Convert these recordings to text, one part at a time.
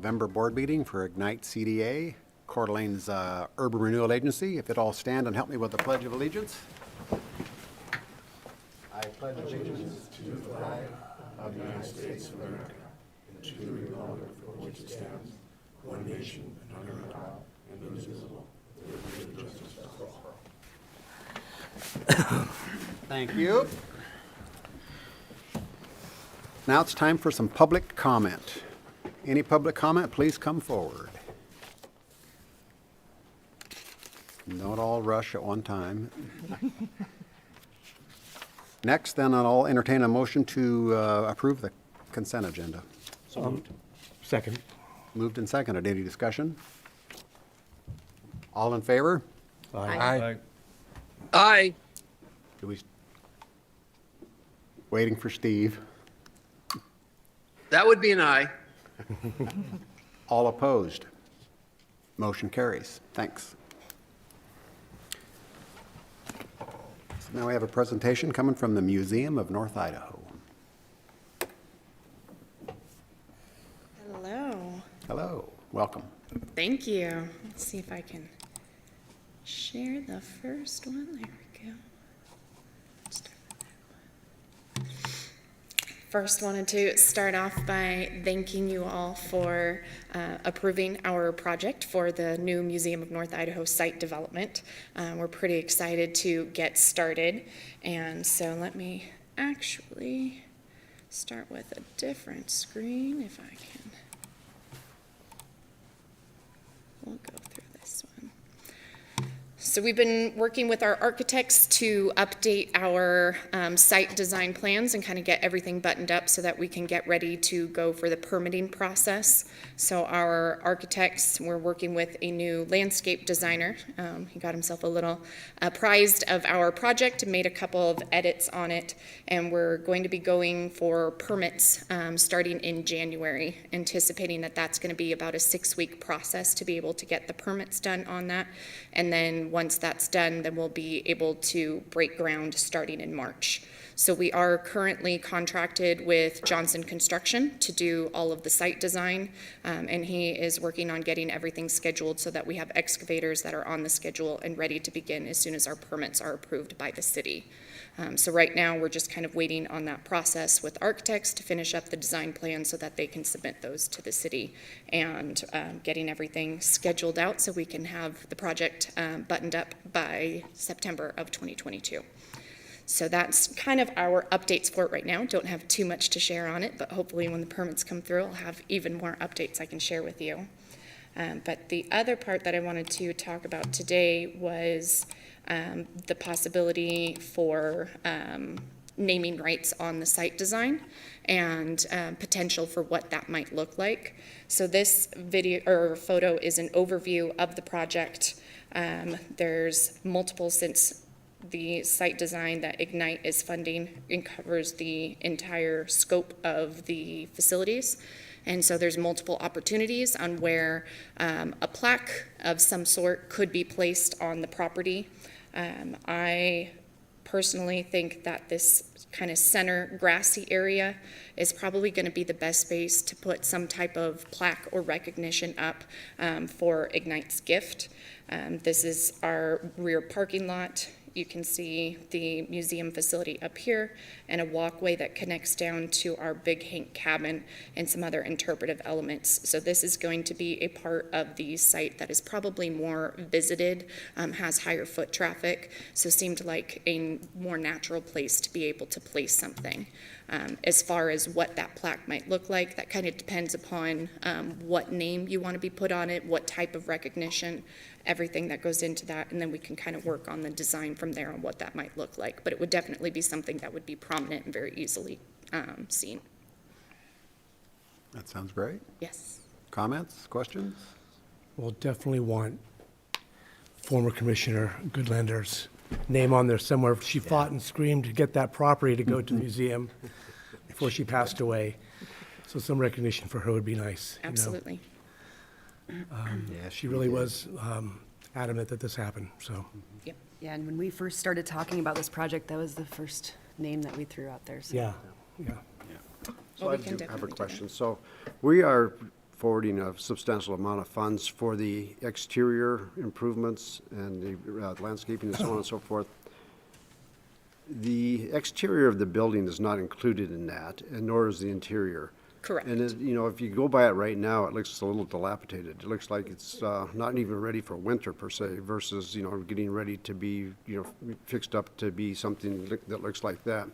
November board meeting for Ignite CDA, Coeur d'Alene's Urban Renewal Agency. If it all stand and help me with the Pledge of Allegiance. I pledge allegiance to the flag of the United States of America and to the republic for which it stands, one nation under God, indivisible, with liberty and justice for all. Thank you. Now it's time for some public comment. Any public comment, please come forward. Don't all rush at one time. Next, then, I'll entertain a motion to approve the consent agenda. So moved. Second. Moved and seconded. Any discussion? All in favor? Aye. Aye. Do we? Waiting for Steve. That would be an aye. All opposed? Motion carries. Thanks. So now we have a presentation coming from the Museum of North Idaho. Hello. Hello. Welcome. Thank you. Let's see if I can share the first one. There we go. Start with that one. First, wanted to start off by thanking you all for approving our project for the new Museum of North Idaho site development. We're pretty excited to get started. And so let me actually start with a different screen if I can. We'll go through this one. So we've been working with our architects to update our site design plans and kind of get everything buttoned up so that we can get ready to go for the permitting process. So our architects, we're working with a new landscape designer. He got himself a little apprised of our project and made a couple of edits on it. And we're going to be going for permits starting in January, anticipating that that's going to be about a 6-week process to be able to get the permits done on that. And then once that's done, then we'll be able to break ground starting in March. So we are currently contracted with Johnson Construction to do all of the site design, and he is working on getting everything scheduled so that we have excavators that are on the schedule and ready to begin as soon as our permits are approved by the city. So right now, we're just kind of waiting on that process with architects to finish up the design plan so that they can submit those to the city and getting everything scheduled out so we can have the project buttoned up by September of 2022. So that's kind of our updates for it right now. Don't have too much to share on it, but hopefully when the permits come through, I'll have even more updates I can share with you. But the other part that I wanted to talk about today was the possibility for naming rights on the site design and potential for what that might look like. So this video or photo is an overview of the project. There's multiple, since the site design that Ignite is funding and covers the entire scope of the facilities. And so there's multiple opportunities on where a plaque of some sort could be placed on the property. I personally think that this kind of center grassy area is probably going to be the best space to put some type of plaque or recognition up for Ignite's gift. This is our rear parking lot. You can see the museum facility up here and a walkway that connects down to our Big Hank cabin and some other interpretive elements. So this is going to be a part of the site that is probably more visited, has higher foot traffic, so seemed like a more natural place to be able to place something. As far as what that plaque might look like, that kind of depends upon what name you want to be put on it, what type of recognition, everything that goes into that, and then we can kind of work on the design from there on what that might look like. But it would definitely be something that would be prominent and very easily seen. That sounds great. Yes. Comments, questions? We'll definitely want former Commissioner Goodlander's name on there somewhere. She fought and screamed to get that property to go to the museum before she passed away. So some recognition for her would be nice. Absolutely. Yeah, She really was adamant that this happened, so. Yep. Yeah, and when we first started talking about this project, that was the first name that we threw out there. So. Yeah. So Well, I we can do have a definitely do that. question. So we are forwarding a substantial amount of funds for the exterior improvements and the landscaping and so on and so forth. The exterior of the building is not included in that, and nor is the interior. Correct. And, if you go by it right now, it looks a little dilapidated. It looks like it's not even ready for winter per se versus, getting ready to be, fixed up to be something that looks like that.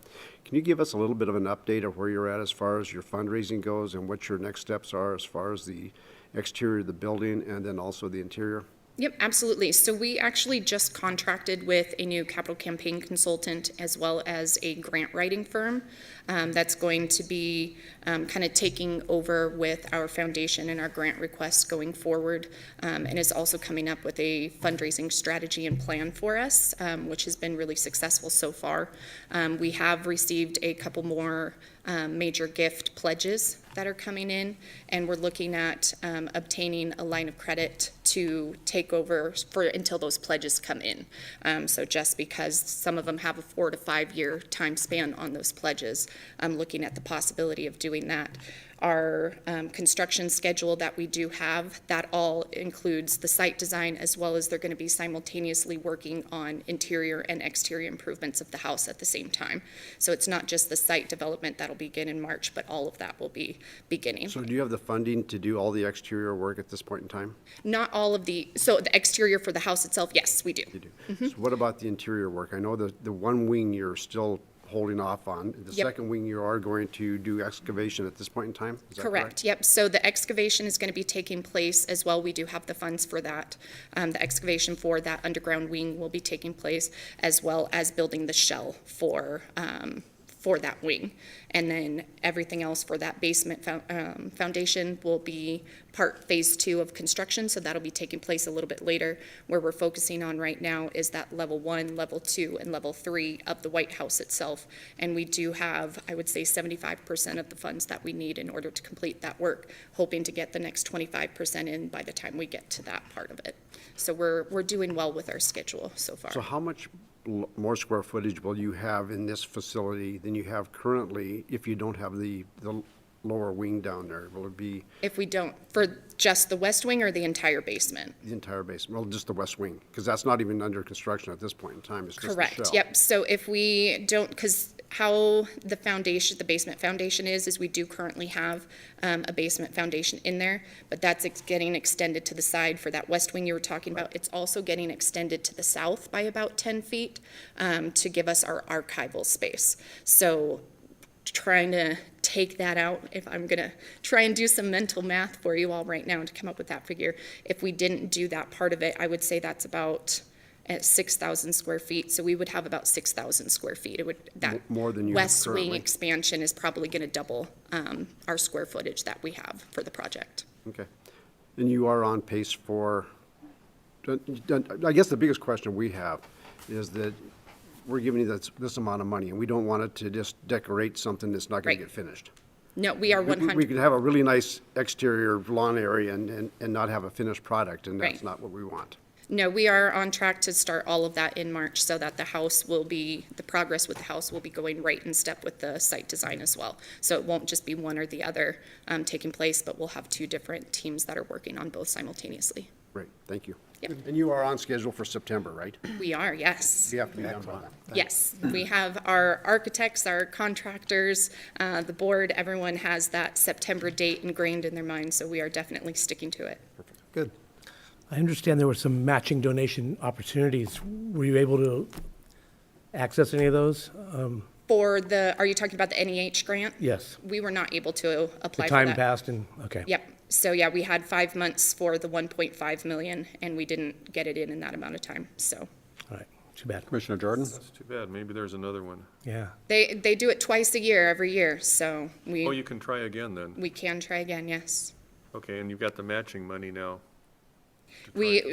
Can you give us a little bit of an update of where you're at as far as your fundraising goes and what your next steps are as far as the exterior of the building and then also the interior? Yep, absolutely. So we actually just contracted with a new capital campaign consultant as well as a grant writing firm that's going to be kind of taking over with our foundation and our grant requests going forward, and is also coming up with a fundraising strategy and plan for us, which has been really successful so far. We have received a couple more major gift pledges that are coming in, and we're looking at obtaining a line of credit to take over for until those pledges come in. So just because some of them have a 4 to 5 year time span on those pledges, I'm looking at the possibility of doing that. Our construction schedule that we do have, that all includes the site design as well as they're going to be simultaneously working on interior and exterior improvements of the house at the same time. So it's not just the site development that'll begin in March, but all of that will be beginning. So do you have the funding to do all the exterior work at this point in time? Not all of so the exterior for the house itself, yes, we do. You do. So what about the interior work? I know the one wing you're still holding off on. The Yep. second wing, you are going to do excavation at this point in time? Is that Correct, yep. So the excavation is going to be taking place as well. We do have the funds for that. The excavation for that underground wing will be taking place, as well as building the shell for that wing. And then everything else for that basement foundation will be part phase 2 of construction, so that'll be taking place a little bit later. Where we're focusing on right now is that level 1, level 2, and level 3 of the White House itself. And we do have, I would say, 75% of the funds that we need in order to complete that work, hoping to get the next 25% in by the time we get to that part of it. So we're doing well with our schedule so far. So how much more square footage will you have in this facility than you have currently if you don't have the lower wing down there? Will it be If we don't, for just the west wing or the entire basement? the entire basement? Well, just the west wing, because that's not even under construction at this point in time. It's just the Correct, shell. yep. So if we don't, because how the foundation, the basement foundation is we do currently have a basement foundation in there, but that's getting extended to the side for that west wing you were talking about. It's also getting extended to the south by about 10 feet to give us our archival space. So trying to take that out, if I'm going to try and do some mental math for you all right now to come up with that figure, if we didn't do that part of it, I would say that's about at 6,000 square feet. So we would have about 6,000 square feet. It would, that More than you have west wing currently. expansion is probably going to double our square footage that we have for the project. Okay. And you are on pace for, I guess the biggest question we have is that we're giving you this amount of money, and we don't want it to just decorate something that's not going Right. to get finished. No, we are We 100. could have a really nice exterior lawn area and not have a finished product, and that's Right. not what we want. No, we are on track to start all of that in March so that the progress with the house will be going right in step with the site design as well. So it won't just be one or the other taking place, but we'll have 2 different teams that are working on both simultaneously. Great, thank you. Yep. And you are on schedule for September, right? We are, yes. You have to be done by then. Yes, we have our architects, our contractors, the board, everyone has that September date ingrained in their mind, so we are definitely sticking to it. Good. I understand there were some matching donation opportunities. Were you able to access any of those? Are you talking about the NEH grant? Yes. We were not able to apply The for time that. passed and, okay. Yep. So, yeah, we had 5 months for the 1.5 million, and we didn't get it in that amount of time. So All right, too bad. Commissioner Jordan? That's too bad. Maybe there's another one. Yeah. they do it twice a year, every year. So Oh, you can try again then. we can try again, yes. Okay, and you've got the matching money now.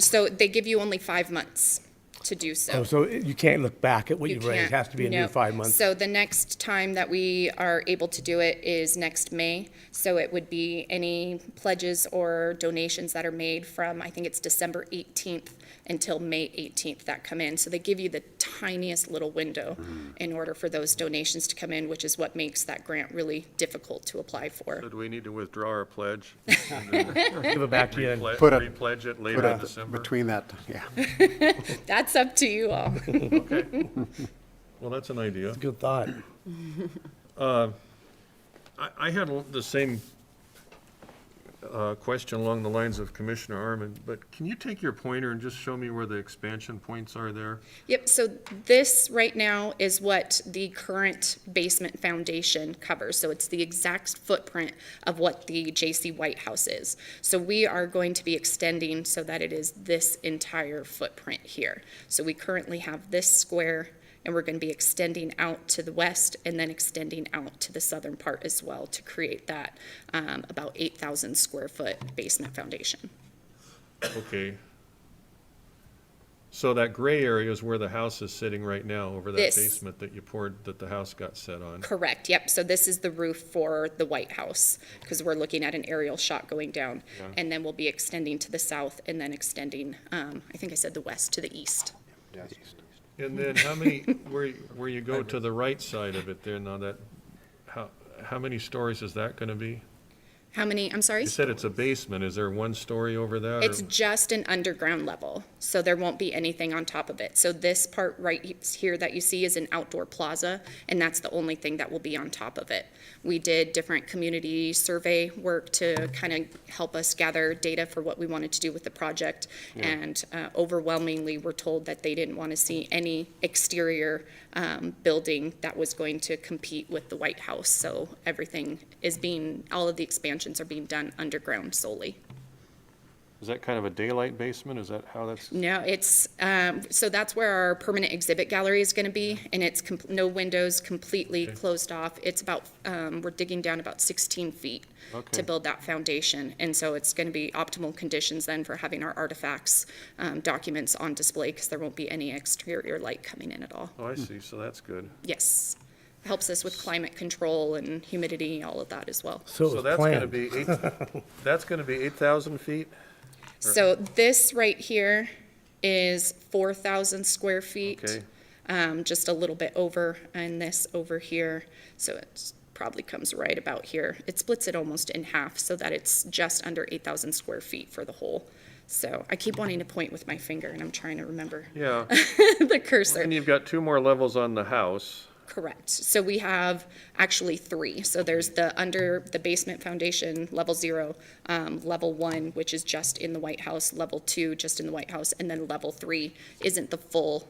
So they give you only 5 months to do so. Oh, so you can't look back at what You you've raised? It can't, has to be a no. new 5 months? So the next time that we are able to do it is next May. So it would be any pledges or donations that are made from, I think it's December 18th until May 18th that come in. So they give you the tiniest little window in order for those donations to come in, which is what makes that grant really difficult to apply for. So do we need to withdraw our pledge? Give it back to you. Put it- Repledge it Put later in it December? between that, yeah. That's up to you all. Okay. Well, that's an idea. Good thought. I had the same question along the lines of Commissioner Arman, but can you take your pointer and just show me where the expansion points are there? Yep, so this right now is what the current basement foundation covers. So it's the exact footprint of what the J.C. White House is. So we are going to be extending so that it is this entire footprint here. So we currently have this square, and we're going to be extending out to the west and then extending out to the southern part as well to create that about 8,000 square foot basement foundation. Okay. So that gray area is where the house is sitting right now, over that This. basement that you poured, that the house got set on? Correct, yep. So this is the roof for the White House, because we're looking at an aerial shot going down. Yeah. And then we'll be extending to the south and then extending, I think I said the west to the east. And then how many, where you go to the right side of it there, now that, how many stories is that gonna be? How many, I'm sorry? You said it's a basement, is there one story over that? or- It's just an underground level, so there won't be anything on top of it. So this part right here that you see is an outdoor plaza, and that's the only thing that will be on top of it. We did different community survey work to kind of help us gather data for what we wanted to do with the project. And overwhelmingly, we're told that they didn't want to see any exterior building that was going to compete with the White House. So everything is all of the expansions are being done underground solely. Is that kind of a daylight basement? Is that how that's? No, it's, so that's where our permanent exhibit gallery is gonna be, and it's no windows, completely Okay. closed off. It's about, we're digging down about 16 feet Okay. to build that foundation. And so it's gonna be optimal conditions then for having our artifacts, documents on display, because there won't be any exterior light coming in at all. Oh, I see, so that's good. Yes. Helps us with climate control and humidity, all of that as well. So it So was that's gonna planned. be that's gonna be 8,000 feet? So this right here is 4,000 square feet. Okay. Just a little bit over, and this over here, so it probably comes right about here. It splits it almost in half so that it's just under 8,000 square feet for the whole. So I keep wanting to point with my finger, and I'm trying to remember Yeah, the cursor. and you've got two more levels on the house. Correct. So we have actually three. So there's under the basement foundation, level 0, level 1, which is just in the White House, level 2, just in the White House, and then level 3 isn't the full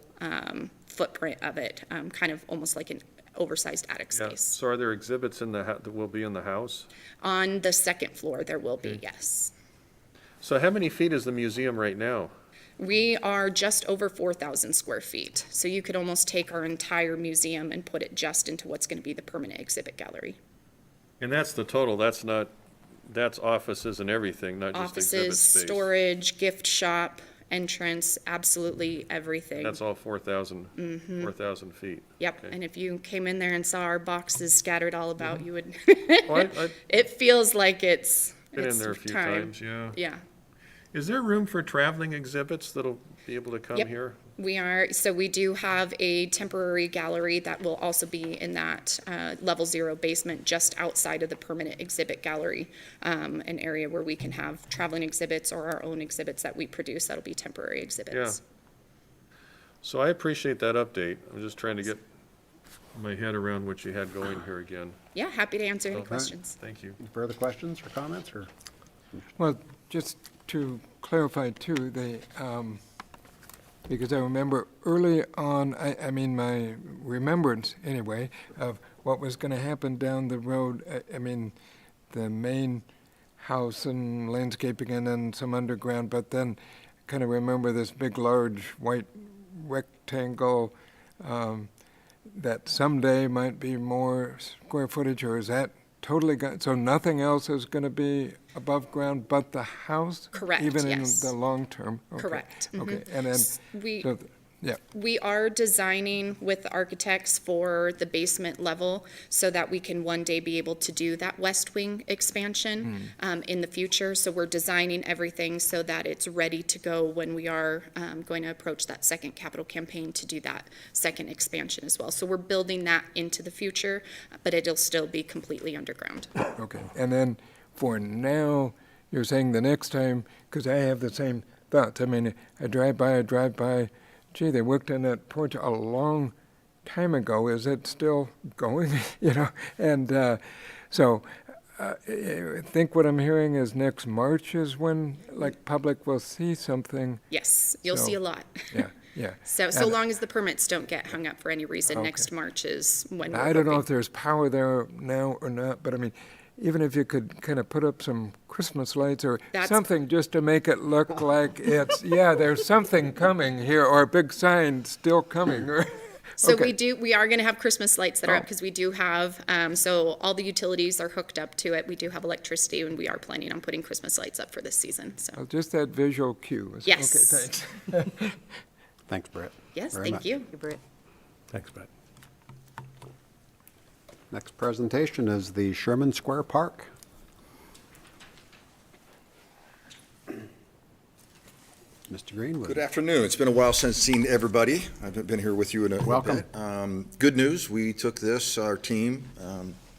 footprint of it, kind of almost like an oversized attic Yeah, space. so are there exhibits in that will be in the house? On the second floor, there will be, yes. So how many feet is the museum right now? We are just over 4,000 square feet. So you could almost take our entire museum and put it just into what's going to be the permanent exhibit gallery. And that's the total, that's offices and everything, not just exhibit Offices, space? storage, gift shop, entrance, absolutely everything. That's all 4,000 feet? Yep, okay. and if you came in there and saw our boxes scattered all about, you would, Well, I've it feels like it's been in it's there a few time. times, yeah. Yeah, Is there room for traveling exhibits that'll be able to come Yep. here? so we do have a temporary gallery that will also be in that level 0 basement, just outside of the permanent exhibit gallery, an area where we can have traveling exhibits or our own exhibits that we produce that'll be temporary exhibits. So I appreciate that update. I'm just trying to get my head around what you had going here again. Yeah, happy to answer any Okay. questions. Thank you. Further questions or comments, or? Well, just to clarify too, because I remember early on, I mean, my remembrance anyway, of what was going to happen down the road, I mean, the main house and landscaping and then some underground, but then kind of remember this big, large white rectangle that someday might be more square footage, or is that totally gone? So nothing else is going to be above ground but the house? Correct, Even yes. in the long term? Okay, Correct. Okay, and then, We, so Yeah, We are designing with the architects for the basement level so that we can one day be able to do that west wing expansion in the future. So we're designing everything so that it's ready to go when we are going to approach that second capital campaign to do that second expansion as well. So we're building that into the future, but it'll still be completely underground. okay. And then for now, you're saying the next time, because I have the same thoughts. I mean, I drive by, gee, they worked on that porch a long time ago. Is it still going? You know, and so I think what I'm hearing is next March is when, like, public will see something. Yes, you'll So- see a lot. Yeah, yeah. So And long as the permits don't get hung up for any reason, Okay. next March is when we're I don't know hoping. if there's power there now or not, but I mean, even if you could kind of put up some Christmas lights or That's- something just to make it look like it's, yeah, there's something coming here, or a big sign still coming, or, So okay. we are gonna have Christmas lights that are up, Oh. because we do have, so all the utilities are hooked up to it. We do have electricity, and we are planning on putting Christmas lights up for this season, so. Well, just that visual cue. Yes. Okay, thanks. Thanks, Brett. Yes, Very thank much. you. Thanks, Brett. Next presentation is the Sherman Square Park. Mr. Greenwood. Good afternoon. It's been a while since seen everybody. I've been here with you in a Welcome. bit. Good news, we took this, our team,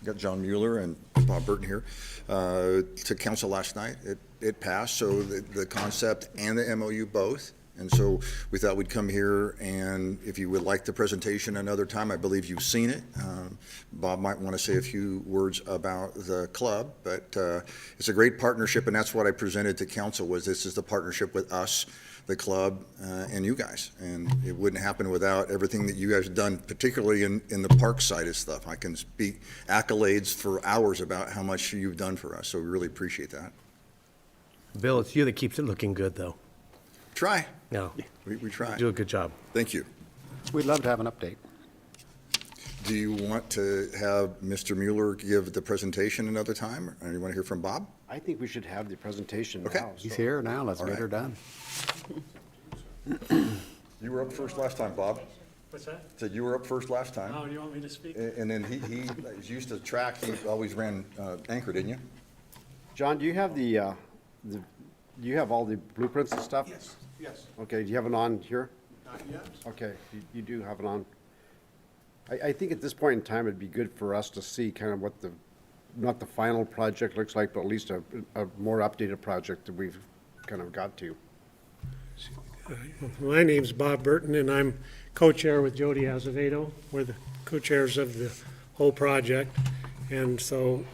got John Mueller and Bob Burton here, to council last night. It passed, so the concept and the MOU both. And so we thought we'd come here, and if you would like the presentation another time, I believe you've seen it. Bob might want to say a few words about the club, but it's a great partnership, and that's what I presented to council, was this is the partnership with us, the club, and you guys. And it wouldn't happen without everything that you guys have done, particularly in the park side of stuff. I can speak accolades for hours about how much you've done for us, so we really appreciate that. Bill, it's you that keeps it looking good, though. Try. No, We try. do a good job. Thank you. We'd love to have an update. Do you want to have Mr. Mueller give the presentation another time, or you want to hear from Bob? I think we should have the presentation Okay. now. He's so- here now, let's All get right. her done. You were up first last time, Bob. What's that? Said you were up first last Oh, time. you want me to speak? And then he was used to track, he always ran anchor, didn't you? John, do you have do you have all the blueprints and stuff? Yes, Okay, do you have it on here? not yet. Okay, you do have it on. I think at this point in time, it'd be good for us to see kind of what not the final project looks like, but at least a more updated project that we've kind of got to. My name's Bob Burton, and I'm co-chair with Jody Azevedo. We're the co-chairs of the whole project. And so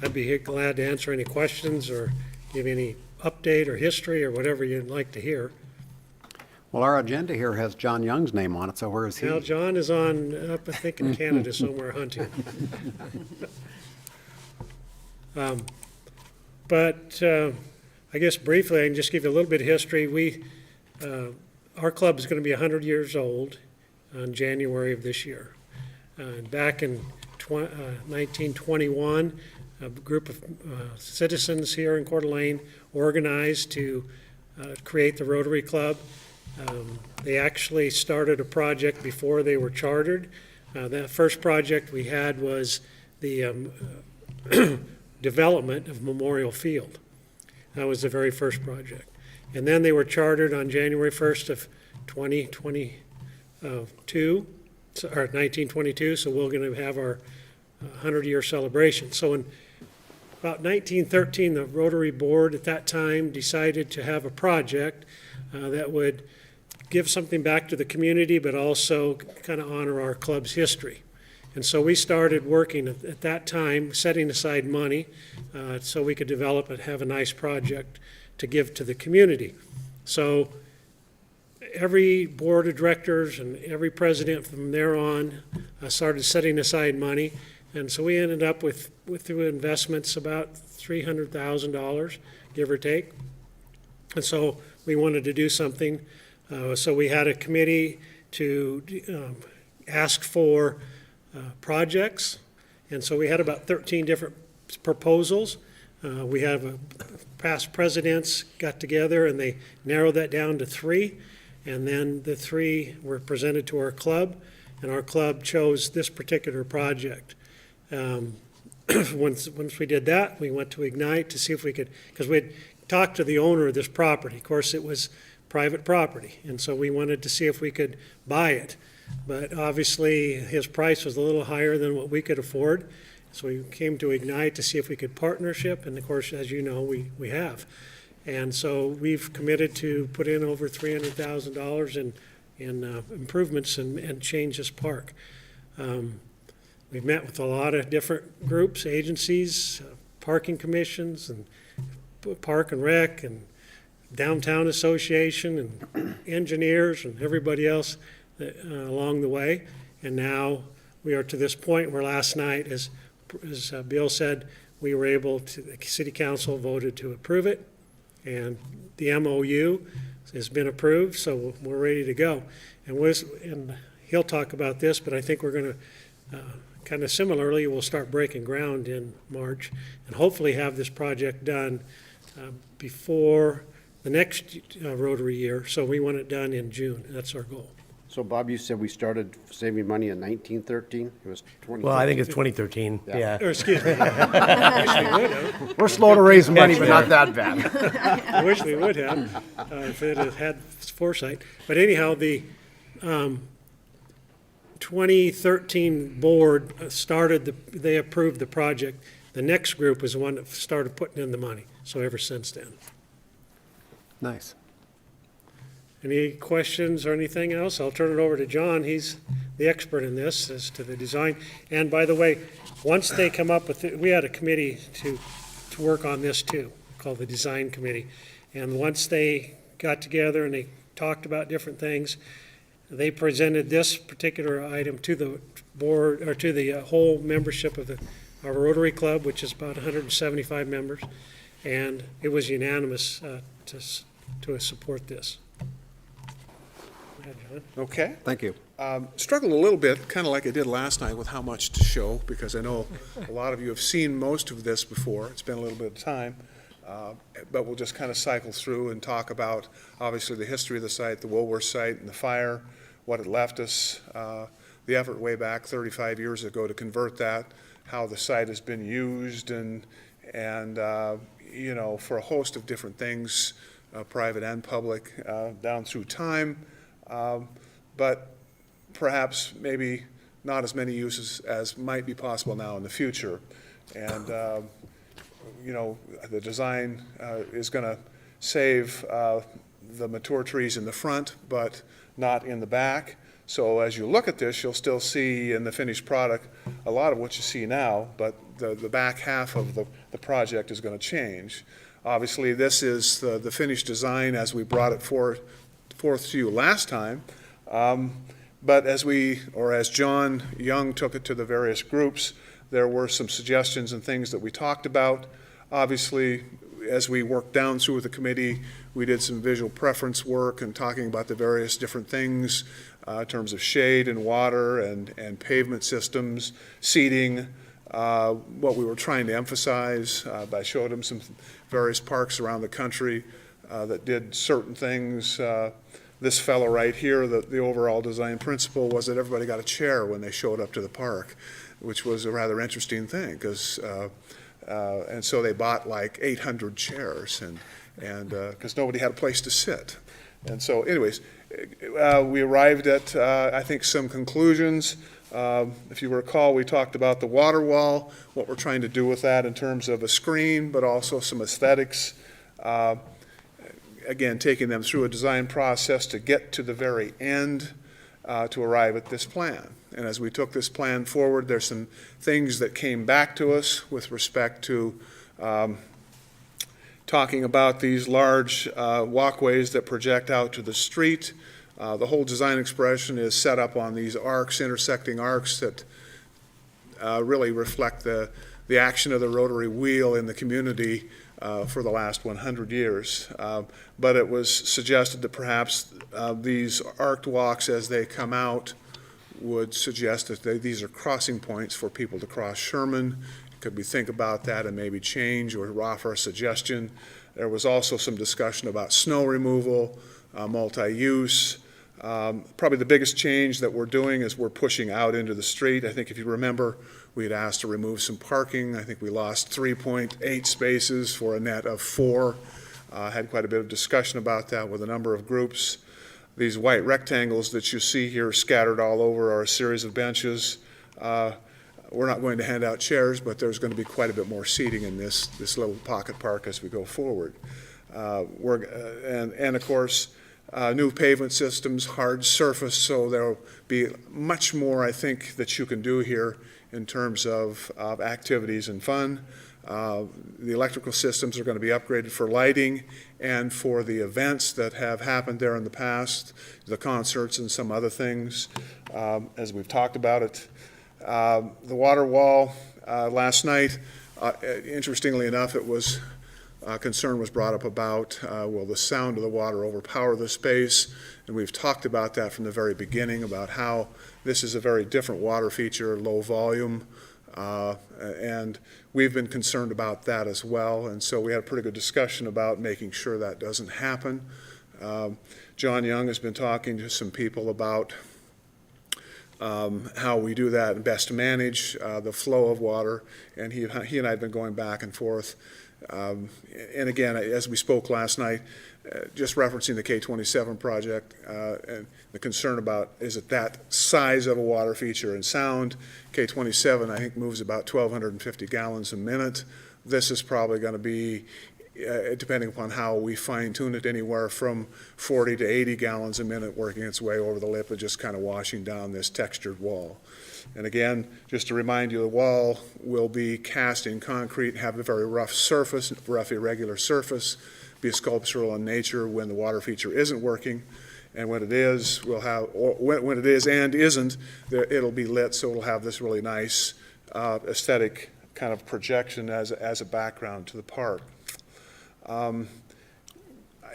I'd be glad to answer any questions or give any update or history or whatever you'd like to hear. Well, our agenda here has John Young's name on it, so where is he? Now, John is up, I think, in Canada somewhere hunting. But I guess briefly, I can just give you a little bit of history. Our club is going to be 100 years old on January of this year. Back in 1921, a group of citizens here in Coeur d'Alene organized to create the Rotary Club. They actually started a project before they were chartered. That first project we had was the development of Memorial Field. That was the very first project. And then they were chartered on January 1st of 1922, so we're going to have our 100-year celebration. So in about 1913, the Rotary Board at that time decided to have a project that would give something back to the community, but also kind of honor our club's history. And so we started working at that time, setting aside money so we could develop and have a nice project to give to the community. So every board of directors and every president from there on started setting aside money. And so we ended up with through investments, about $300,000, give or take. And so we wanted to do something. So we had a committee to ask for projects. And so we had about 13 different proposals. We have past presidents got together and they narrowed that down to 3. And then the three were presented to our club, and our club chose this particular project. Once we did that, we went to Ignite to see if we could, because we had talked to the owner of this property. Of course, it was private property, and so we wanted to see if we could buy it. But obviously, his price was a little higher than what we could afford. So we came to Ignite to see if we could partnership, and of course, as you know, we have. And so we've committed to put in over $300,000 in improvements and change this park. We've met with a lot of different groups, agencies, parking commissions, and Park and Rec, and Downtown Association, and engineers, and everybody else along the way. And now we are to this point where last night, as Bill said, we were able to, the city council voted to approve it, and the MOU has been approved, so we're ready to go. And he'll talk about this, but I think we're going to kind of similarly, we'll start breaking ground in March and hopefully have this project done before the next Rotary year. So we want it done in June. That's our goal. So Bob, you said we started saving money in 1913? It was 2013? Well, I think it's 2013, yeah. Or, excuse me. I wish we would have. We're slow to raise money, but not that bad. I wish we would have, if it had had foresight. But anyhow, the 2013 board they approved the project. The next group was the one that started putting in the money, so ever since then. Nice. Any questions or anything else? I'll turn it over to John. He's the expert in this as to the design. And by the way, once they come up with it, we had a committee to work on this too, called the Design Committee. And once they got together and they talked about different things, they presented this particular item to the board, or to the whole membership of our Rotary Club, which is about 175 members. And it was unanimous to support this. Go ahead, John. Okay. Thank you. Struggled a little bit, kind of like I did last night, with how much to show, because I know a lot of you have seen most of this before. It's been a little bit of time, but we'll just kind of cycle through and talk about, obviously, the history of the site, the Woolworth site, and the fire, what it left us, the effort way back 35 years ago to convert that, how the site has been used, and you know, for a host of different things, private and public, down through time. But perhaps maybe not as many uses as might be possible now in the future. And, you know, the design is going to save the mature trees in the front, but not in the back. So as you look at this, you'll still see in the finished product a lot of what you see now, but the back half of the project is going to change. Obviously, this is the finished design as we brought it forth to you last time. But as John Young took it to the various groups, there were some suggestions and things that we talked about. Obviously, as we worked down through with the committee, we did some visual preference work and talking about the various different things in terms of shade and water and pavement systems, seating, what we were trying to emphasize. I showed them some various parks around the country that did certain things. This fellow right here, the overall design principle was that everybody got a chair when they showed up to the park, which was a rather interesting thing, because and so they bought like 800 chairs, and because nobody had a place to sit. And so anyways, we arrived at, I think, some conclusions. If you recall, we talked about the water wall, what we're trying to do with that in terms of a screen, but also some aesthetics. Again, taking them through a design process to get to the very end to arrive at this plan. And as we took this plan forward, there's some things that came back to us with respect to talking about these large walkways that project out to the street. The whole design expression is set up on these arcs, intersecting arcs that really reflect the action of the rotary wheel in the community for the last 100 years. But it was suggested that perhaps these arced walks as they come out would suggest that these are crossing points for people to cross Sherman. Could we think about that and maybe change or offer a suggestion? There was also some discussion about snow removal, multi-use. Probably the biggest change that we're doing is we're pushing out into the street. I think if you remember, we had asked to remove some parking. I think we lost 3.8 spaces for a net of 4. Had quite a bit of discussion about that with a number of groups. These white rectangles that you see here scattered all over are a series of benches. We're not going to hand out chairs, but there's going to be quite a bit more seating in this little pocket park as we go forward. And of course, new pavement systems, hard surface, so there'll be much more, I think, that you can do here in terms of activities and fun. The electrical systems are going to be upgraded for lighting and for the events that have happened there in the past, the concerts and some other things, as we've talked about it. The water wall, last night, interestingly enough, it was concern was brought up about, will the sound of the water overpower the space? And we've talked about that from the very beginning, about how this is a very different water feature, low volume, and we've been concerned about that as well. And so we had a pretty good discussion about making sure that doesn't happen. John Young has been talking to some people about how we do that and best manage the flow of water, and he and I have been going back and forth. And again, as we spoke last night, just referencing the K27 project and the concern about, is it that size of a water feature and sound? K27, I think, moves about 1,250 gallons a minute. This is probably going to be, depending upon how we fine-tune it, anywhere from 40 to 80 gallons a minute, working its way over the lip and just kind of washing down this textured wall. And again, just to remind you, the wall will be cast in concrete, have a very rough surface, rough irregular surface, be sculptural in nature when the water feature isn't working. And when it is, we'll have, or when it is and isn't, it'll be lit, so it'll have this really nice aesthetic kind of projection as a background to the park. I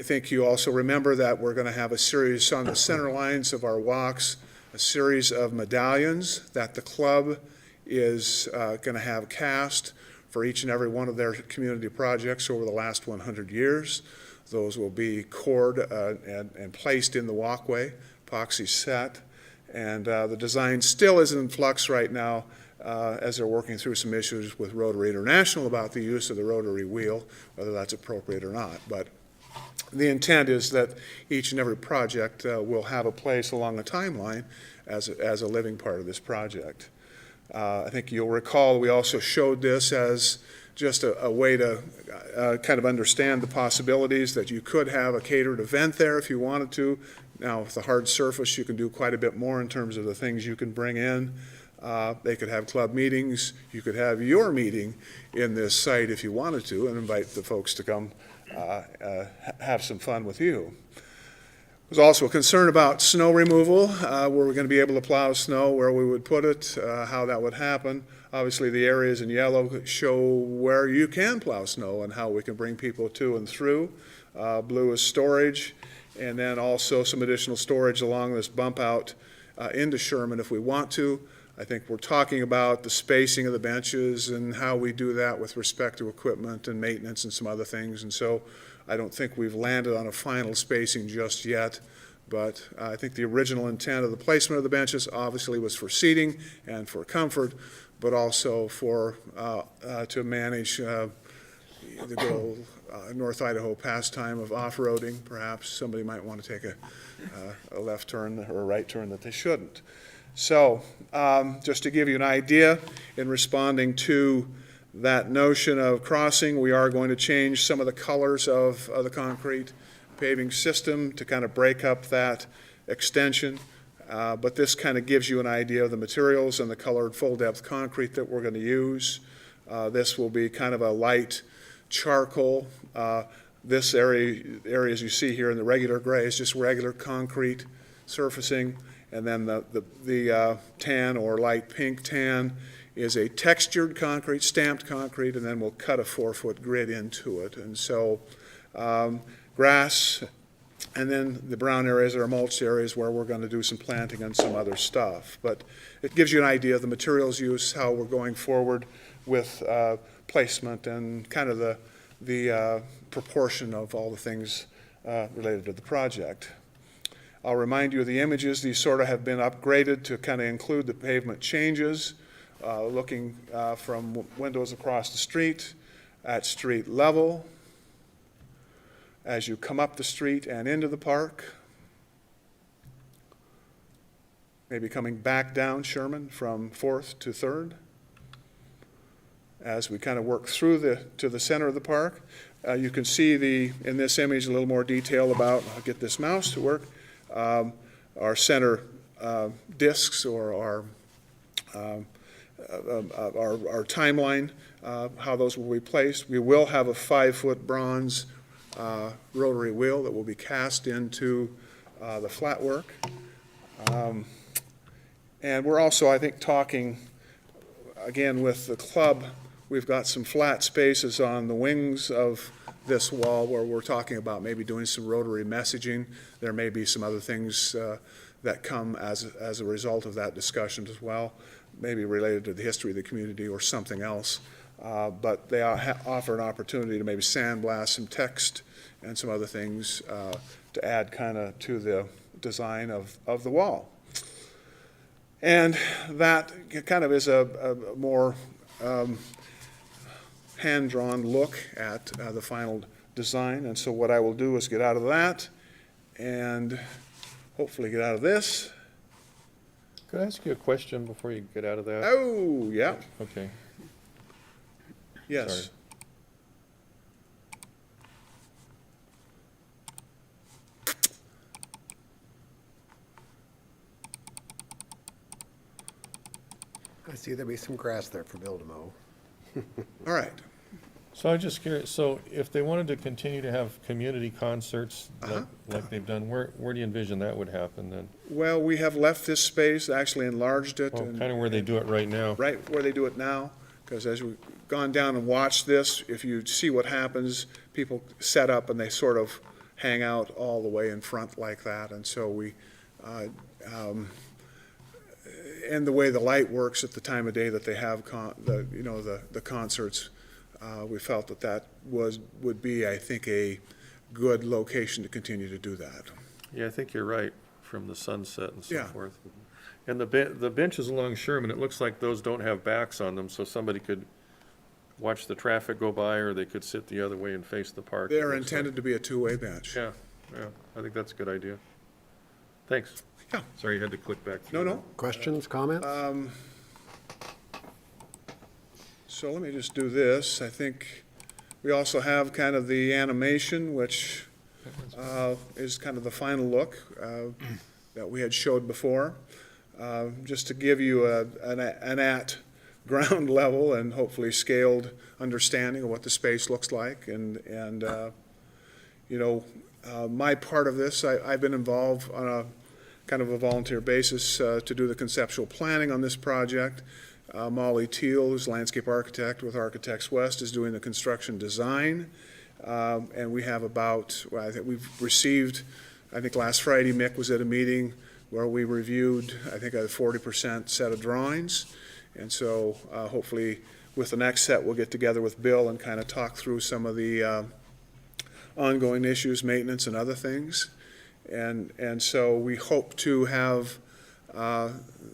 think you also remember that we're going to have a series on the center lines of our walks, a series of medallions that the club is going to have cast for each and every one of their community projects over the last 100 years. Those will be cored and placed in the walkway, epoxy set, and the design still is in flux right now as they're working through some issues with Rotary International about the use of the rotary wheel, whether that's appropriate or not. But the intent is that each and every project will have a place along the timeline as a living part of this project. I think you'll recall we also showed this as just a way to kind of understand the possibilities that you could have a catered event there if you wanted to. Now, with the hard surface, you can do quite a bit more in terms of the things you can bring in. They could have club meetings. You could have your meeting in this site if you wanted to and invite the folks to come have some fun with you. There's also a concern about snow removal, where we're going to be able to plow snow, where we would put it, how that would happen. Obviously, the areas in yellow show where you can plow snow and how we can bring people to and through. Blue is storage, and then also some additional storage along this bump out into Sherman if we want to. I think we're talking about the spacing of the benches and how we do that with respect to equipment and maintenance and some other things. And so I don't think we've landed on a final spacing just yet, but I think the original intent of the placement of the benches obviously was for seating and for comfort, but also for to manage the good old North Idaho pastime of off-roading. Perhaps somebody might want to take a left turn or a right turn that they shouldn't. So just to give you an idea, in responding to that notion of crossing, we are going to change some of the colors of the concrete paving system to kind of break up that extension. But this kind of gives you an idea of the materials and the colored full-depth concrete that we're going to use. This will be kind of a light charcoal. This areas you see here in the regular gray is just regular concrete surfacing. And then the tan or light pink tan is a textured concrete, stamped concrete, and then we'll cut a 4-foot grid into it. And so grass, and then the brown areas are mulched areas where we're going to do some planting and some other stuff. But it gives you an idea of the materials use, how we're going forward with placement and kind of the proportion of all the things related to the project. I'll remind you of the images. These sort of have been upgraded to kind of include the pavement changes, looking from windows across the street, at street level, as you come up the street and into the park, maybe coming back down Sherman from 4th to 3rd, as we kind of work through to the center of the park. You can see in this image a little more detail about, I'll get this mouse to work, our center discs or our timeline, how those will be placed. We will have a 5-foot bronze rotary wheel that will be cast into the flat work. And we're also, I think, talking, again, with the club. We've got some flat spaces on the wings of this wall where we're talking about maybe doing some rotary messaging. There may be some other things that come as a result of that discussion as well, maybe related to the history of the community or something else. But they offer an opportunity to maybe sandblast some text and some other things to add kind of to the design of the wall. And that kind of is a more hand-drawn look at the final design. And so what I will do is get out of that and hopefully get out of this. Could I ask you a question before you get out of that? Oh, yeah, Okay. yes. Sorry. I see there'll be some grass there for Bill to mow. All right. So I'm just curious, so if they wanted to continue to have community concerts like they've done, where do you envision that would happen then? Well, we have left this space, actually enlarged it. Oh, and kind of where they do it right now. right where they do it now, because as we've gone down and watched this, if you see what happens, people set up and they sort of hang out all the way in front like that, and so we, and the way the light works at the time of day that they have the concerts, we felt that would be, I think, a good location to continue to do that. Yeah, I think you're right, from the sunset and so Yeah. forth. And the benches along Sherman, it looks like those don't have backs on them, so somebody could watch the traffic go by, or they could sit the other way and face the park. They're intended to be a two-way bench. Yeah, I think that's a good idea. Thanks. Yeah. Sorry you had to click back through. No. Questions, comments? So let me just do this. I think we also have kind of the animation, which is kind of the final look that we had showed before. Just to give you an at ground level and hopefully scaled understanding of what the space looks like. And my part of this, I've been involved on a kind of a volunteer basis to do the conceptual planning on this project. Molly Teal, who's landscape architect with Architects West, is doing the construction design. And we have I think we've received, I think last Friday, Mick was at a meeting where we reviewed, I think, a 40% set of drawings. And so hopefully with the next set, we'll get together with Bill and kind of talk through some of the ongoing issues, maintenance and other things. And so we hope to have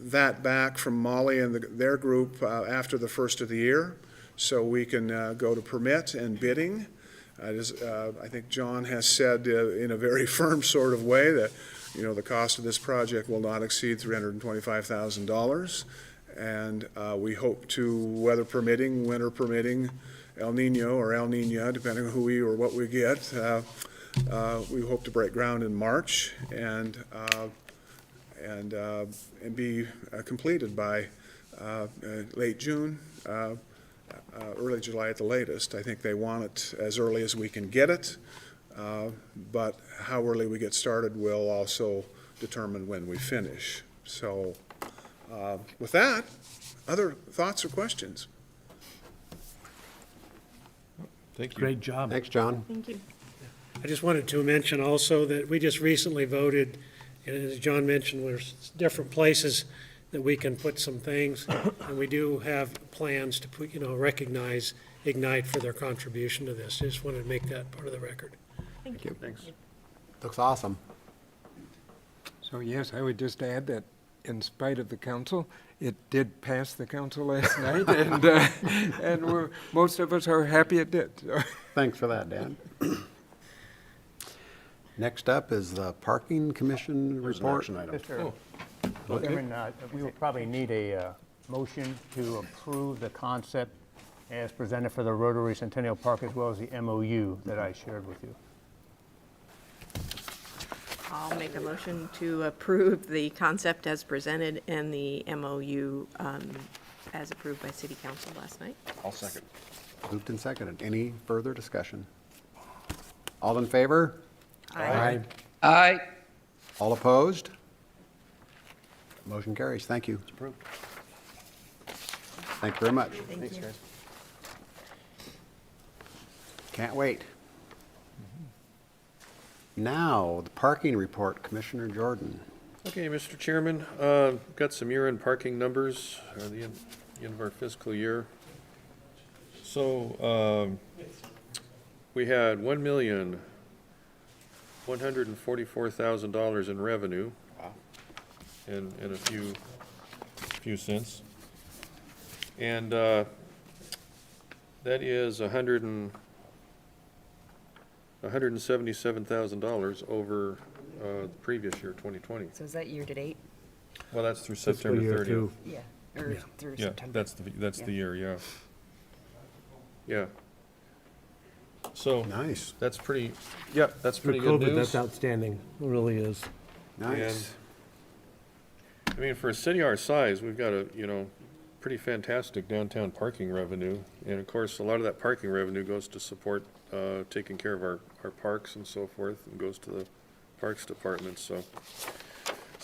that back from Molly and their group after the first of the year, so we can go to permit and bidding. I think John has said in a very firm sort of way that, the cost of this project will not exceed $325,000. And we hope to, weather permitting, winter permitting, El Nino or El Nina, depending on who or what we get, we hope to break ground in March and be completed by late June, early July at the latest. I think they want it as early as we can get it, but how early we get started will also determine when we finish. So with that, other thoughts or questions? Thank you. Great job. Thanks, John. Thank you. I just wanted to mention also that we just recently voted, and as John mentioned, there's different places that we can put some things, and we do have plans to put, recognize Ignite for their contribution to this. I just wanted to make that part of the record. Thank you. Thanks. Looks awesome. So yes, I would just add that in spite of the council, it did pass the council last night, and most of us are happy it did. So. Thanks for that, Dan. Next up is the Parking Commission report. Mr. Chairman, we will probably need a motion to approve the concept as presented for the Rotary Centennial Park, as well as the MOU that I shared with you. I'll make a motion to approve the concept as presented and the MOU as approved by City Council last night. I'll second. Moved and seconded. Any further discussion? All in favor? Aye. Aye. All opposed? Motion carries. Thank you. Approved. Thank you very much. Thank you. Can't wait. Now, the parking report, Commissioner Jordan. Okay, Mr. Chairman, got some year-end parking numbers, the end of our fiscal year. So, we had $1,144,000 in revenue. And a few cents. And, that is $177,000 over, the previous year, 2020. So is that year-to-date? Well, that's through Fiscal September year 30th. through- Yeah. Or through Yeah, September? that's the Yeah. year, yeah. Yeah. So, Nice. that's pretty For pretty good COVID, news. that's outstanding. It really is. Nice. I mean, for a city our size, we've got a, pretty fantastic downtown parking revenue. And of course, a lot of that parking revenue goes to support, taking care of our parks and so forth, and goes to the Parks Department, so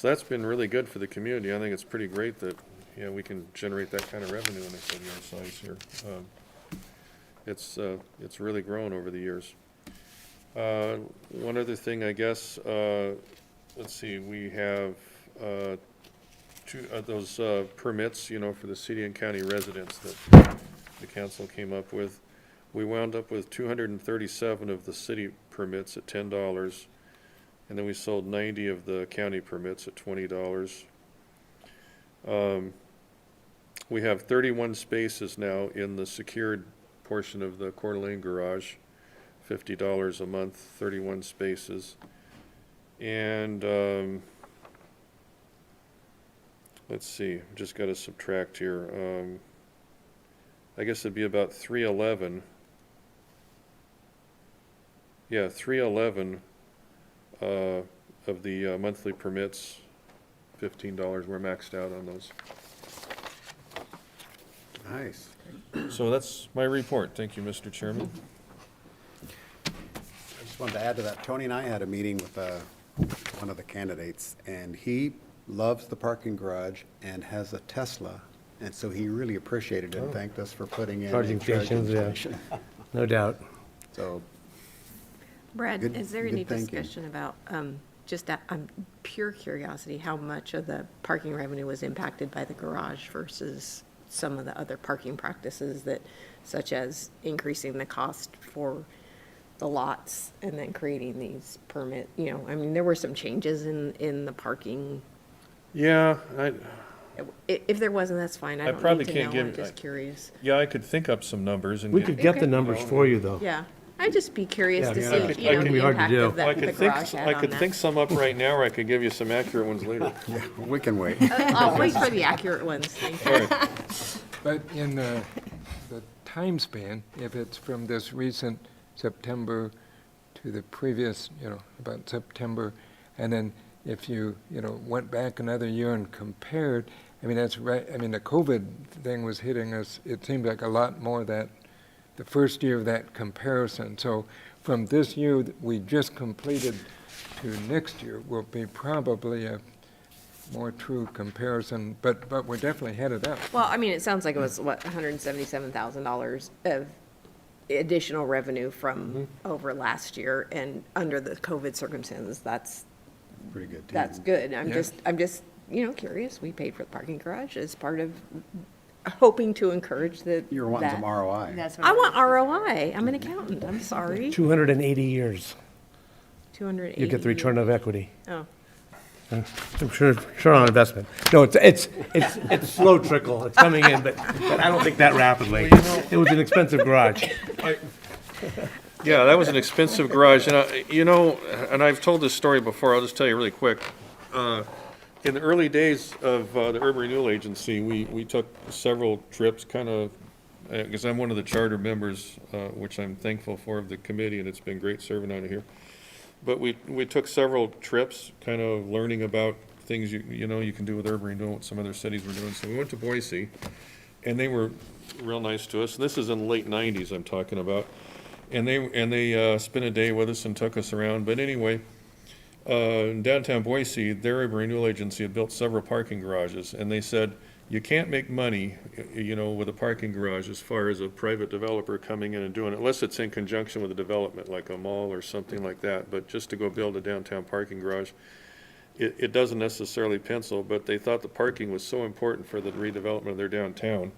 that's been really good for the community. I think it's pretty great that, we can generate that kind of revenue in a city our size here. It's really grown over the years. One other thing, I guess, let's see, we have, two of those permits, for the city and county residents that the council came up with. We wound up with 237 of the city permits at $10, and then we sold 90 of the county permits at $20. We have 31 spaces now in the secured portion of the Coeur d'Alene garage, $50 a month, 31 spaces. And, let's see, just got to subtract here. I guess it'd be about 311. Yeah, 311 of the monthly permits, $15. We're maxed out on those. Nice. So that's my report. Thank you, Mr. Chairman. I just wanted to add to that. Tony and I had a meeting with one of the candidates, and he loves the parking garage and has a Tesla, and so he really appreciated it and thanked us for putting in a Charging stations, yeah. station. No doubt. So, Brad, Good- is there any good thinking. discussion about, just pure curiosity, how much of the parking revenue was impacted by the garage versus some of the other parking practices that, such as increasing the cost for the lots and then creating these permit, there were some changes in the parking. Yeah, If there wasn't, that's fine. I I don't probably need to can't know. I'm give- just curious. I could think up some numbers and We get- could get Okay. the numbers for you, though. Yeah, I'd just be curious Yeah, to yeah, see, I could- it can be the hard to impact do. of I that, the could think, garage had I on could that. think some up right now, or I could give you some accurate ones later. we can wait. I'll wait for the accurate ones. Thank you. All right. But in the time span, if it's from this recent September to the previous, about September, and then if you, went back another year and compared, that's right. The COVID thing was hitting us, it seemed like a lot more that, the first year of that comparison. So from this year that we just completed to next year will be probably a more true comparison, but we're definitely headed up. Well, it sounds like it was, $177,000 of additional revenue from over last year, and under the COVID circumstances, that's Pretty good, too. That's good. I'm Yeah. just, curious. We paid for the parking garage as part of hoping to encourage You were wanting some that. ROI. That's what I want ROI. I'm an accountant. I'm sorry. 280 years. 280. You get the return of equity. Oh, I'm sure on investment. No, it's slow trickle. It's coming in, but I don't think that rapidly. It was an expensive garage. Yeah, that was an expensive garage, and and I've told this story before, I'll just tell you really quick. In the early days of the Urban Renewal Agency, we took several trips, kind of, because I'm one of the charter members, which I'm thankful for, of the committee, and it's been great serving on it here. But we took several trips, kind of learning about things you can do with urban renewal, what some other cities were doing. So we went to Boise, and they were real nice to us. And this is in the late '90s I'm talking about. And they spent a day with us and took us around. But anyway, in downtown Boise, their urban renewal agency had built several parking garages, and they said, you can't make money, with a parking garage as far as a private developer coming in and doing it, unless it's in conjunction with a development like a mall or something like that. But just to go build a downtown parking garage, it doesn't necessarily pencil, but they thought the parking was so important for the redevelopment of their downtown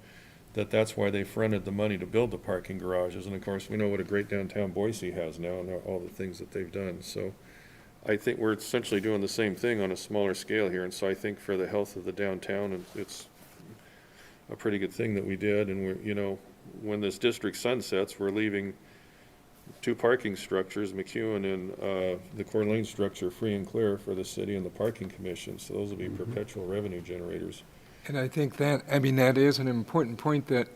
that that's why they fronted the money to build the parking garages. And of course, we know what a great downtown Boise has now and all the things that they've done. So I think we're essentially doing the same thing on a smaller scale here. And so I think for the health of the downtown, it's a pretty good thing that we did. And when this district sunsets, we're leaving 2 parking structures, McEwen and the Coeur d'Alene structure, free and clear for the city and the parking commission. So those will be perpetual revenue generators. And I think that is an important point that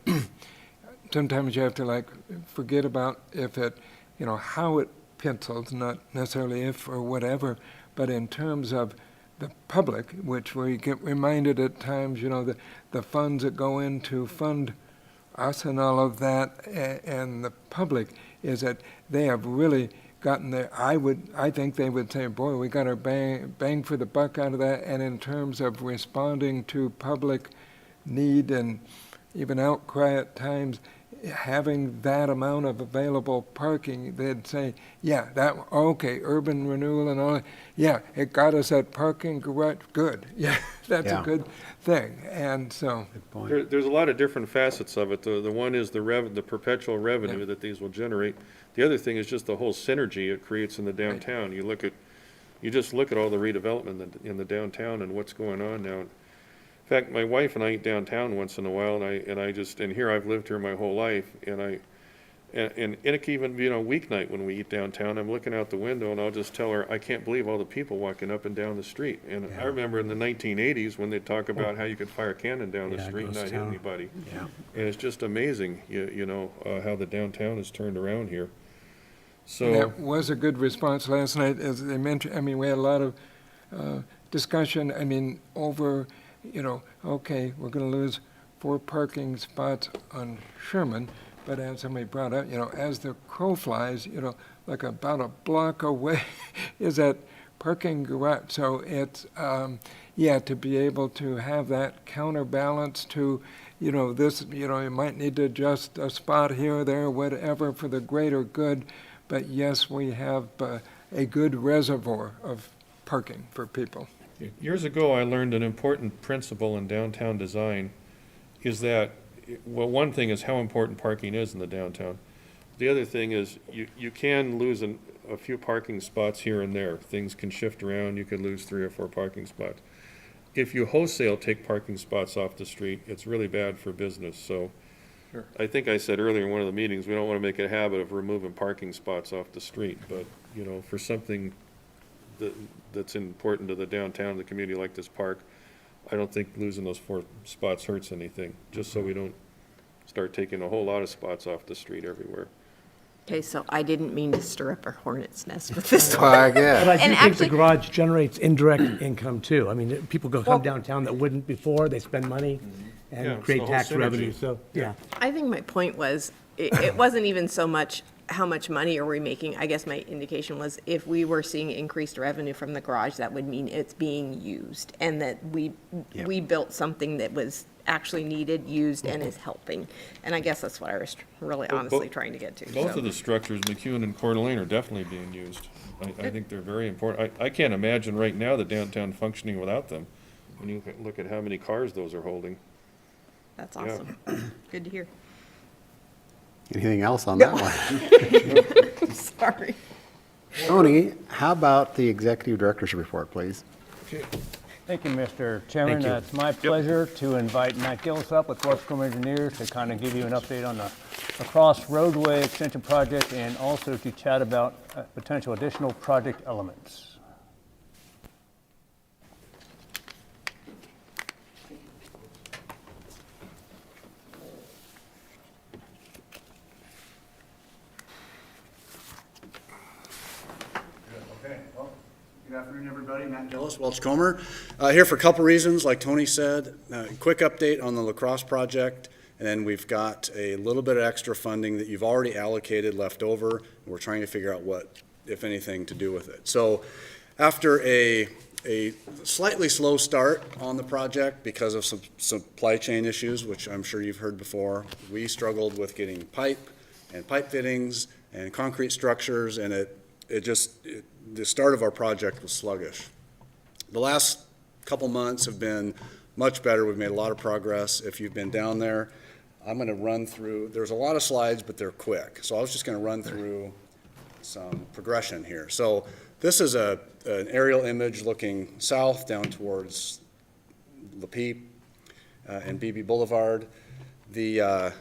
sometimes you have to forget about if it, how it pencils, not necessarily if or whatever, but in terms of the public, which we get reminded at times, the funds that go in to fund us and all of that, and the public, is that they have really gotten there. I think they would say, boy, we got our bang for the buck out of that. And in terms of responding to public need and even outcry at times, having that amount of available parking, they'd say, yeah, okay, urban renewal and all that, yeah, it got us that parking garage, good. Yeah, that's a good thing. And so. There's a lot of different facets of it. The one is the perpetual revenue that these will generate. The other thing is just the whole synergy it creates in the downtown. Right. You just look at all the redevelopment in the downtown and what's going on now. In fact, my wife and I eat downtown once in a while, and here I've lived here my whole life, and it can even be a weeknight when we eat downtown. I'm looking out the window and I'll just tell her, I can't believe all the people walking up and down the street. And I remember in the 1980s when they'd talk about how you could fire a cannon down the street and not hit anybody. Yeah. And it's just amazing, how the downtown has turned around here. So that was a good response last night, as they mentioned. We had a lot of discussion. Over, okay, we're going to lose 4 parking spots on Sherman, but as somebody brought up, as the crow flies, like about a block away is that parking garage. So it's, to be able to have that counterbalance to, this, you might need to adjust a spot here or there, whatever, for the greater good. But yes, we have a good reservoir of parking for people. Years ago, I learned an important principle in downtown design is that, one thing is how important parking is in the downtown. The other thing is you can lose a few parking spots here and there. Things can shift around. You could lose 3 or 4 parking spots. If you wholesale take parking spots off the street, it's really bad for business. So sure. I think I said earlier in one of the meetings, we don't want to make a habit of removing parking spots off the street. But, for something that's important to the downtown, the community like this park, I don't think losing those 4 spots hurts anything, just so we don't start taking a whole lot of spots off the street everywhere. okay, so I didn't mean to stir up a hornet's nest with this Well, I guess. But I do think actually- the garage generates indirect income too. People come downtown that wouldn't before, they spend money Yeah, and it's create the whole tax synergy. revenue, so, yeah. I think my point was, it wasn't even so much how much money are we making. I guess my indication was if we were seeing increased revenue from the garage, that would mean it's being used and that we built something that was actually needed, used, and is helping. And I guess that's what I was really honestly trying to get to. Both of the structures, McEwen and Coeur d'Alene, are definitely being used. I think they're very important. I can't imagine right now the downtown functioning without them. When you look at how many cars those are holding. That's awesome. Good to hear. Anything else on that one? Sorry. Tony, how about the executive director's report, please? Thank you, Mr. Chairman. Thank you. It's my pleasure to invite Matt Gillis up with Corps Engineers to kind of give you an update on the Lacrosse roadway extension project and also to chat about potential additional project elements. Okay, well, good afternoon, everybody. Matt Gillis, Welch-Comer. Here for a couple reasons, like Tony said. Quick update on the Lacrosse project, and then we've got a little bit of extra funding that you've already allocated left over, and we're trying to figure out what, if anything, to do with it. So after a slightly slow start on the project because of some supply chain issues, which I'm sure you've heard before, we struggled with getting pipe and pipe fittings and concrete structures, and the start of our project was sluggish. The last couple months have been much better. We've made a lot of progress. If you've been down there, I'm going to run through, there's a lot of slides, but they're quick. So I was just going to run through some progression here. So this is an aerial image looking south down towards LaPeep and Beebe Boulevard. Down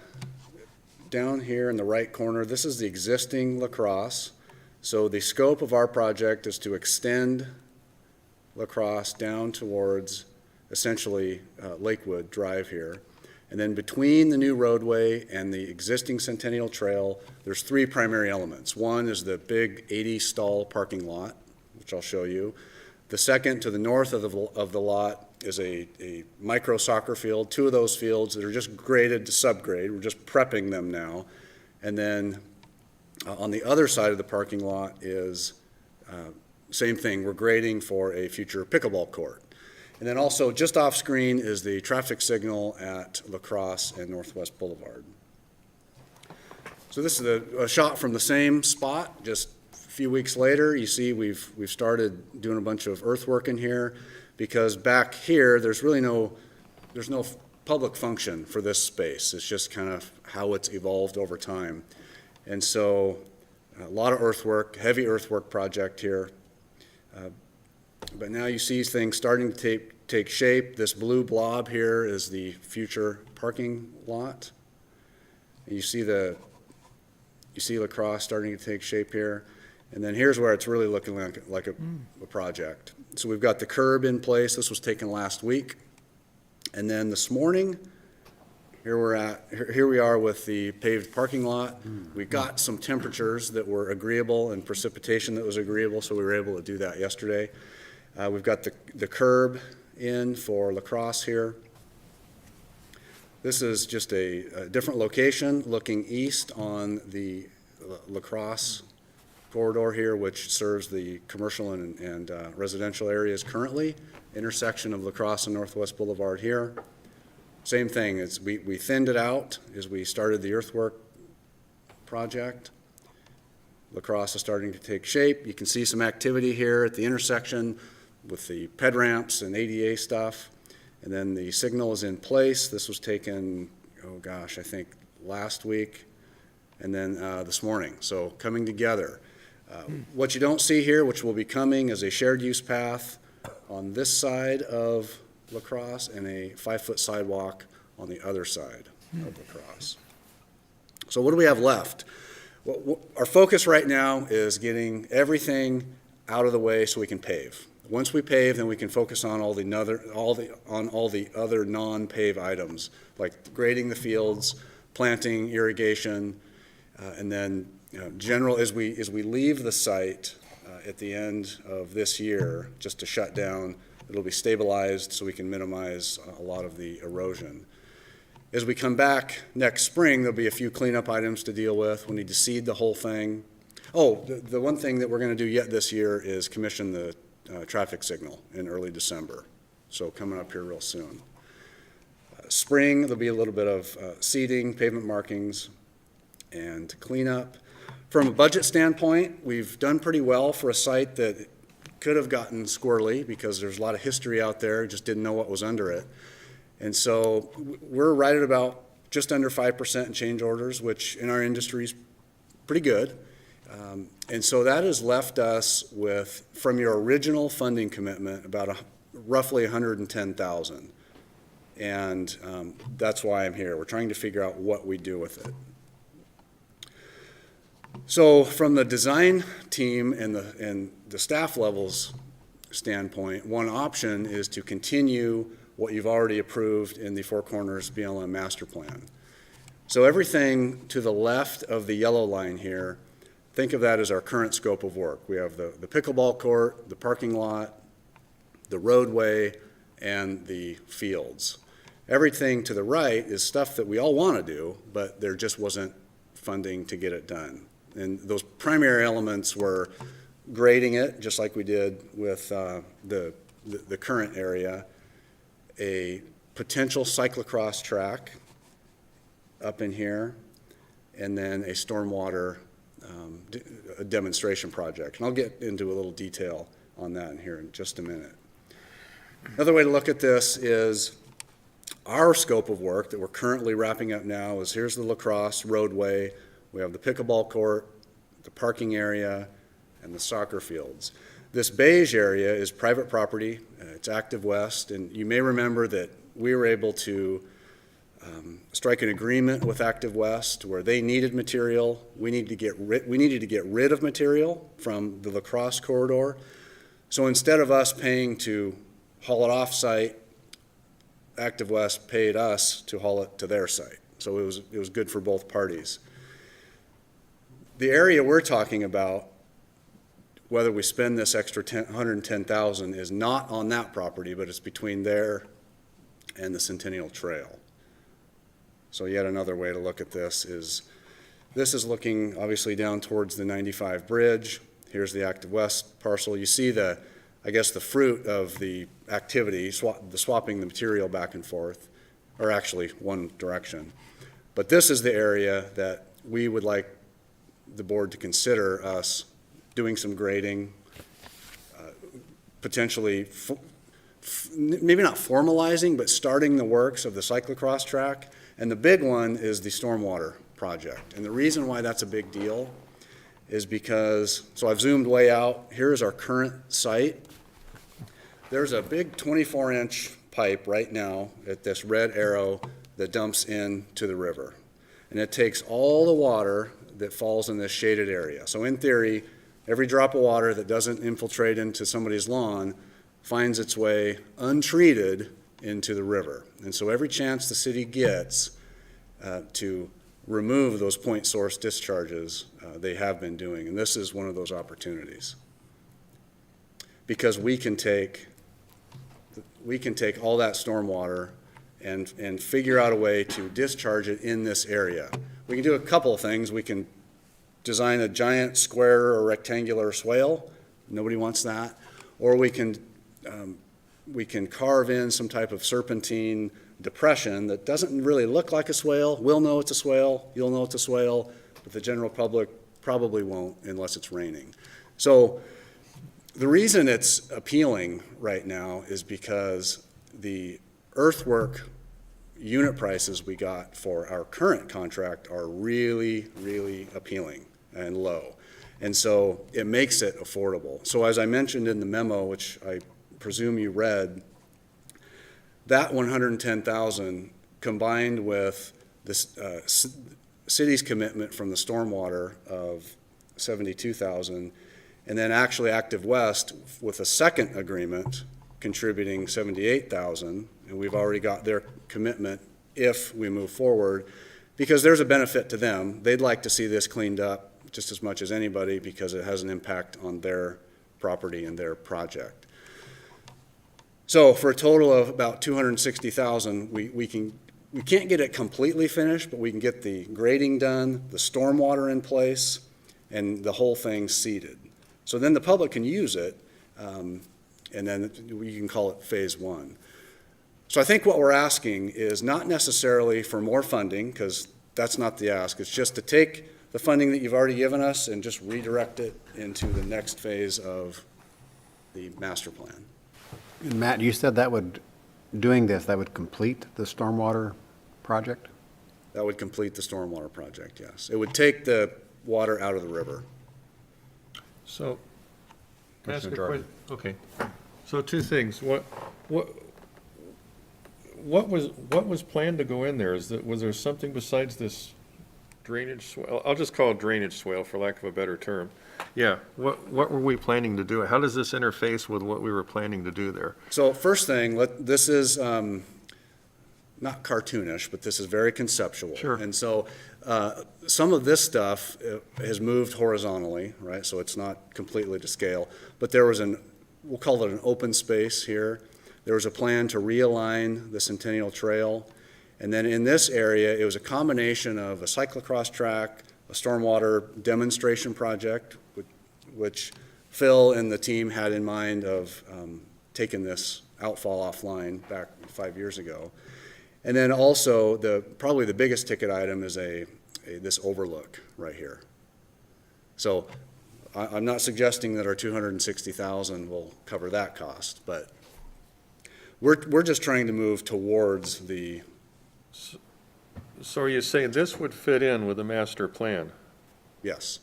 here in the right corner, this is the existing Lacrosse. So the scope of our project is to extend Lacrosse down towards essentially Lakewood Drive here. And then between the new roadway and the existing Centennial Trail, there's three primary elements. One is the big 80-stall parking lot, which I'll show you. The second, to the north of the lot, is a micro soccer field. Two of those fields that are just graded to subgrade. We're just prepping them now. And then on the other side of the parking lot is same thing. We're grading for a future pickleball court. And then also just off screen is the traffic signal at Lacrosse and Northwest Boulevard. So this is a shot from the same spot. Just a few weeks later, you see we've started doing a bunch of earthwork in here, because back here there's no public function for this space. It's just kind of how it's evolved over time. And so a lot of earthwork, heavy earthwork project here. But now you see things starting to take shape. This blue blob here is the future parking lot. And you see Lacrosse starting to take shape here. And then here's where it's really looking like a project. So we've got the curb in place. This was taken last week. And then this morning, here we are with the paved parking lot. We got some temperatures that were agreeable and precipitation that was agreeable, so we were able to do that yesterday. We've got the curb in for Lacrosse here. This is just a different location looking east on the Lacrosse corridor here, which serves the commercial and residential areas currently. Intersection of Lacrosse and Northwest Boulevard here. Same thing, we thinned it out as we started the earthwork project. Lacrosse is starting to take shape. You can see some activity here at the intersection with the ped ramps and ADA stuff. And then the signal is in place. This was taken, I think last week and then this morning. So coming together. What you don't see here, which will be coming, is a shared use path on this side of Lacrosse and a 5-foot sidewalk on the other side of Lacrosse. So what do we have left? Well, our focus right now is getting everything out of the way so we can pave. Once we pave, then we can focus on all the other non-pave items, like grading the fields, planting, irrigation, and then general as we leave the site at the end of this year, just to shut down. It'll be stabilized so we can minimize a lot of the erosion. As we come back next spring, there'll be a few cleanup items to deal with. We need to seed the whole thing. Oh, the one thing that we're going to do yet this year is commission the traffic signal in early December. So coming up here real soon. Spring, there'll be a little bit of seeding, pavement markings, and cleanup. From a budget standpoint, we've done pretty well for a site that could have gotten squirrely because there's a lot of history out there, just didn't know what was under it. And so we're right at about just under 5% in change orders, which in our industry is pretty good. And so that has left us with, from your original funding commitment, about roughly 110,000. And that's why I'm here. We're trying to figure out what we do with it. So from the design team and the staff levels standpoint, one option is to continue what you've already approved in the Four Corners BLM master plan. So everything to the left of the yellow line here, think of that as our current scope of work. We have the pickleball court, the parking lot, the roadway, and the fields. Everything to the right is stuff that we all want to do, but there just wasn't funding to get it done. And those primary elements were grading it, just like we did with the current area, a potential cyclocross track up in here, and then a stormwater a demonstration project. And I'll get into a little detail on that in here in just a minute. Another way to look at this is our scope of work that we're currently wrapping up now is here's the lacrosse roadway, we have the pickleball court, the parking area, and the soccer fields. This beige area is private property, it's Active West, and you may remember that we were able to strike an agreement with Active West where they needed material, we needed to get rid of material from the lacrosse corridor. So instead of us paying to haul it off-site, Active West paid us to haul it to their site. So it was good for both parties. The area we're talking about, whether we spend this extra 110,000 is not on that property, but it's between there and the Centennial Trail. So yet another way to look at this is looking obviously down towards the 95 bridge. Here's the Active West parcel. You see the fruit of the activity, swapping the material back and forth, or actually one direction. But this is the area that we would like the board to consider us doing some grading, potentially, maybe not formalizing, but starting the works of the cyclocross track. And the big one is the stormwater project. And the reason why that's a big deal is because, so I've zoomed way out. Here's our current site. There's a big 24-inch pipe right now at this red arrow that dumps into the river. And it takes all the water that falls in this shaded area. So in theory, every drop of water that doesn't infiltrate into somebody's lawn finds its way untreated into the river. And so every chance the city gets to remove those point source discharges, they have been doing. And this is one of those opportunities. Because we can take all that stormwater and figure out a way to discharge it in this area. We can do a couple of things. We can design a giant square or rectangular swale. Nobody wants that. Or we can carve in some type of serpentine depression that doesn't really look like a swale. We'll know it's a swale, you'll know it's a swale, but the general public probably won't unless it's raining. So the reason it's appealing right now is because the earthwork unit prices we got for our current contract are really, really appealing and low. And so it makes it affordable. So as I mentioned in the memo, which I presume you read, that 110,000 combined with the city's commitment from the stormwater of 72,000, and then actually Active West with a second agreement contributing 78,000, and we've already got their commitment if we move forward, because there's a benefit to them. They'd like to see this cleaned up just as much as anybody because it has an impact on their property and their project. So for a total of about 260,000, we can't get it completely finished, but we can get the grading done, the stormwater in place, and the whole thing seeded. So then the public can use it, and then you can call it phase one. So I think what we're asking is not necessarily for more funding, because that's not the ask. It's just to take the funding that you've already given us and just redirect it into the next phase of the master plan. And Matt, you said that would complete the stormwater project? That would complete the stormwater project, yes. It would take the water out of the river. So, can I ask a Commissioner question? Okay. So two things. What was planned to go in there? Was there something besides this drainage swale? I'll just call it drainage swale for lack of a better term. Yeah, what were we planning to do? How does this interface with what we were planning to do there? So first thing, this is not cartoonish, but this is very conceptual. Sure. And so some of this stuff has moved horizontally, right? So it's not completely to scale. But there was we'll call it an open space here. There was a plan to realign the Centennial Trail. And then in this area, it was a combination of a cyclocross track, a stormwater demonstration project, which Phil and the team had in mind of taking this outfall offline back 5 years ago. And then also, probably the biggest ticket item is this overlook right here. So I'm not suggesting that our $260,000 will cover that cost, but we're just trying to move towards the. So are you saying this would fit in with the master plan? Yes.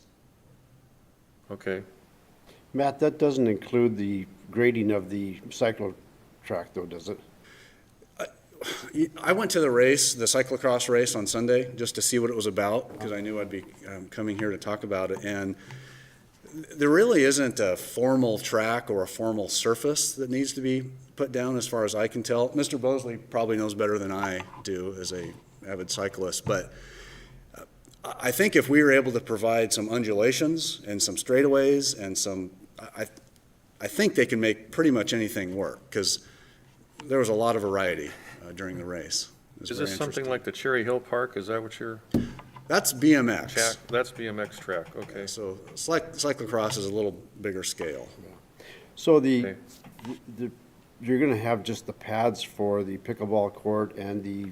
Okay. Matt, that doesn't include the grading of the cyclo track though, does it? I went to the race, the cyclocross race on Sunday, just to see what it was about, because I knew I'd be coming here to talk about it. And there really isn't a formal track or a formal surface that needs to be put down as far as I can tell. Mr. Bosley probably knows better than I do as a avid cyclist, but I think if we were able to provide some undulations and some straightaways and I think they can make pretty much anything work, because there was a lot of variety during the race. It was Is very this something interesting. like the Cherry Hill Park? Is that what you're? That's BMX. That's BMX track, okay. So cyclocross is a little bigger scale. So Okay. you're gonna have just the pads for the pickleball court and the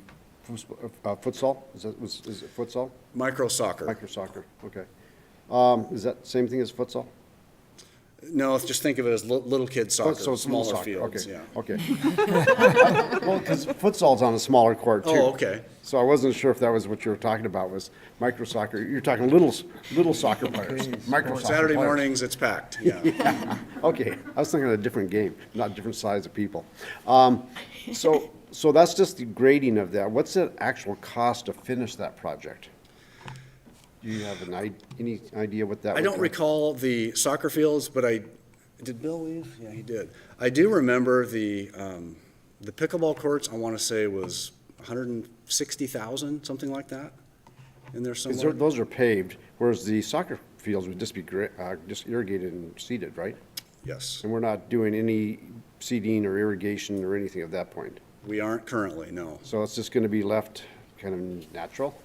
futsal? Is it futsal? Micro soccer. Micro soccer, okay. Is that the same thing as futsal? No, just think of it as little kid soccer, So it's little smaller soccer, fields, okay, yeah. Okay. Well, because futsal's on a smaller court too. Oh, okay. So I wasn't sure if that was what you were talking about, was micro soccer. You're talking little soccer players, micro soccer Saturday players. mornings, it's packed, yeah. Yeah, okay. I was thinking of a different game, not different size of people. So that's just the grading of that. What's the actual cost to finish that project? Do you have any idea what that I would don't cost? recall the soccer fields, but did Bill leave? Yeah, he did. I do remember the pickleball courts, I want to say was 160,000, something like that, in there somewhere. Those are paved, whereas the soccer fields would just be just irrigated and seeded, right? Yes. And we're not doing any seeding or irrigation or anything at that point. We aren't currently, no. So it's just going to be left kind of natural,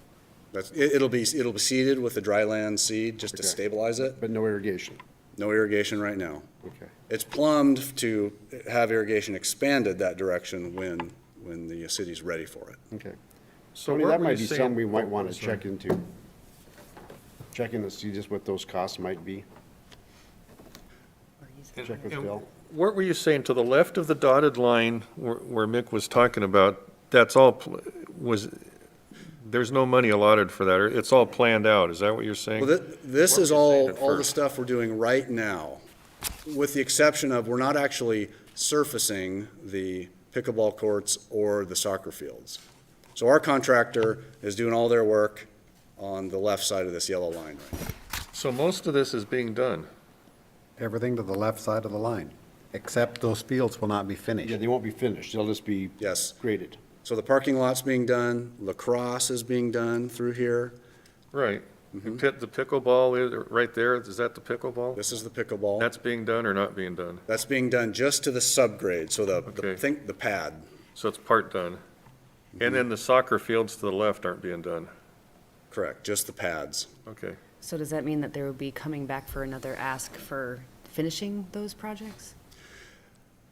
It'll be seeded with the dry land seed just to Okay. stabilize it. but no irrigation. No irrigation right now. Okay. It's plumbed to have irrigation expanded that direction when the city's ready for it. Okay. So Tony, what that were might you be saying- something we might oh, want to sorry. check into. Check in to see just what those costs might be. Check with And Bill. What were you saying, to the left of the dotted line where Mick was talking about, that's all, there's no money allotted for that, or it's all planned out, is that what you're saying? Well, this What is were you saying all at the first? stuff we're doing right now, with the exception of we're not actually surfacing the pickleball courts or the soccer fields. So our contractor is doing all their work on the left side of this yellow line right now. So most of this is being done. Everything to the left side of the line, except those fields will not be Yeah, finished. they won't be finished. They'll just be Yes. graded. So the parking lot's being done, lacrosse is being done through here. Right. The pickleball is right there, is that the pickleball? This is the pickleball. That's being done or not being done? That's being done just to the subgrade, so Okay. the pad. So it's part done. And then the soccer fields to the left aren't being done. Correct, just the pads. Okay. So does that mean that there would be coming back for another ask for finishing those projects?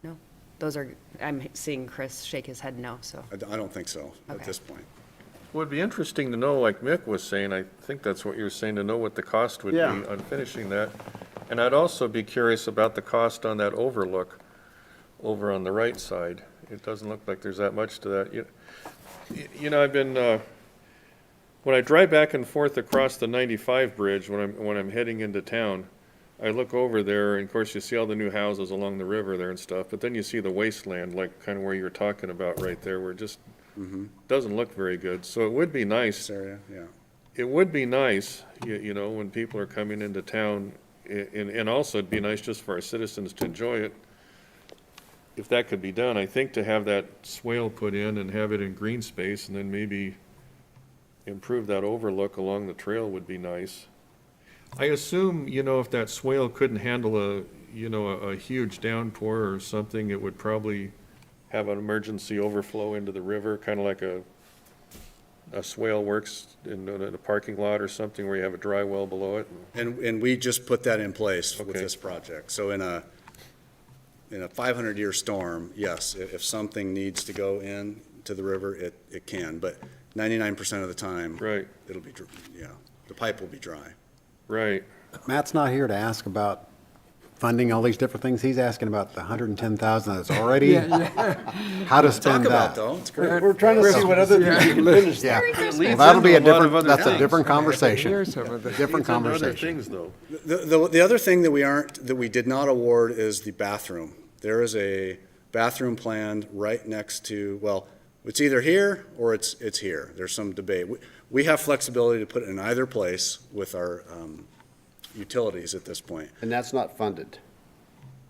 No? Those are, I'm seeing Chris shake his head no, so. I don't think so at Okay. this point. Would be interesting to know, like Mick was saying, I think that's what you were saying, to know what the cost would be Yeah. on finishing that. And I'd also be curious about the cost on that overlook over on the right side. It doesn't look like there's that much to that. You know, I've been, when I drive back and forth across the 95 bridge, when I'm heading into town, I look over there, and of course, you see all the new houses along the river there and stuff, but then you see the wasteland, like kind of where you're talking about right there, where it just doesn't look very good. So it would be nice, This area, yeah. it would be nice, you know, when people are coming into town, and also it'd be nice just for our citizens to enjoy it, if that could be done. I think to have that swale put in and have it in green space, and then maybe improve that overlook along the trail would be nice. I assume, you know, if that swale couldn't handle a huge downpour or something, it would probably have an emergency overflow into the river, kind of like a swale works in a parking lot or something where you have a dry well below it. And we just put that in place with Okay. this project. So in a 500-year storm, yes, if something needs to go in to the river, it can. But 99% of the time, Right, it'll be, the pipe will be dry. right. Matt's not here to ask about funding all these different things. He's asking about the 110,000 that's already, how to spend that. Though, it's great. We're trying to see what other things you can finish. Yeah, leads well, that'll be a into a lot of different, other that's a things. different conversation. Here's some of the, Different Leads into other conversation. things, though. The other thing that we did not award is the bathroom. There is a bathroom planned right next to, well, it's either here or it's here. There's some debate. We have flexibility to put it in either place with our utilities at this point. And that's not funded.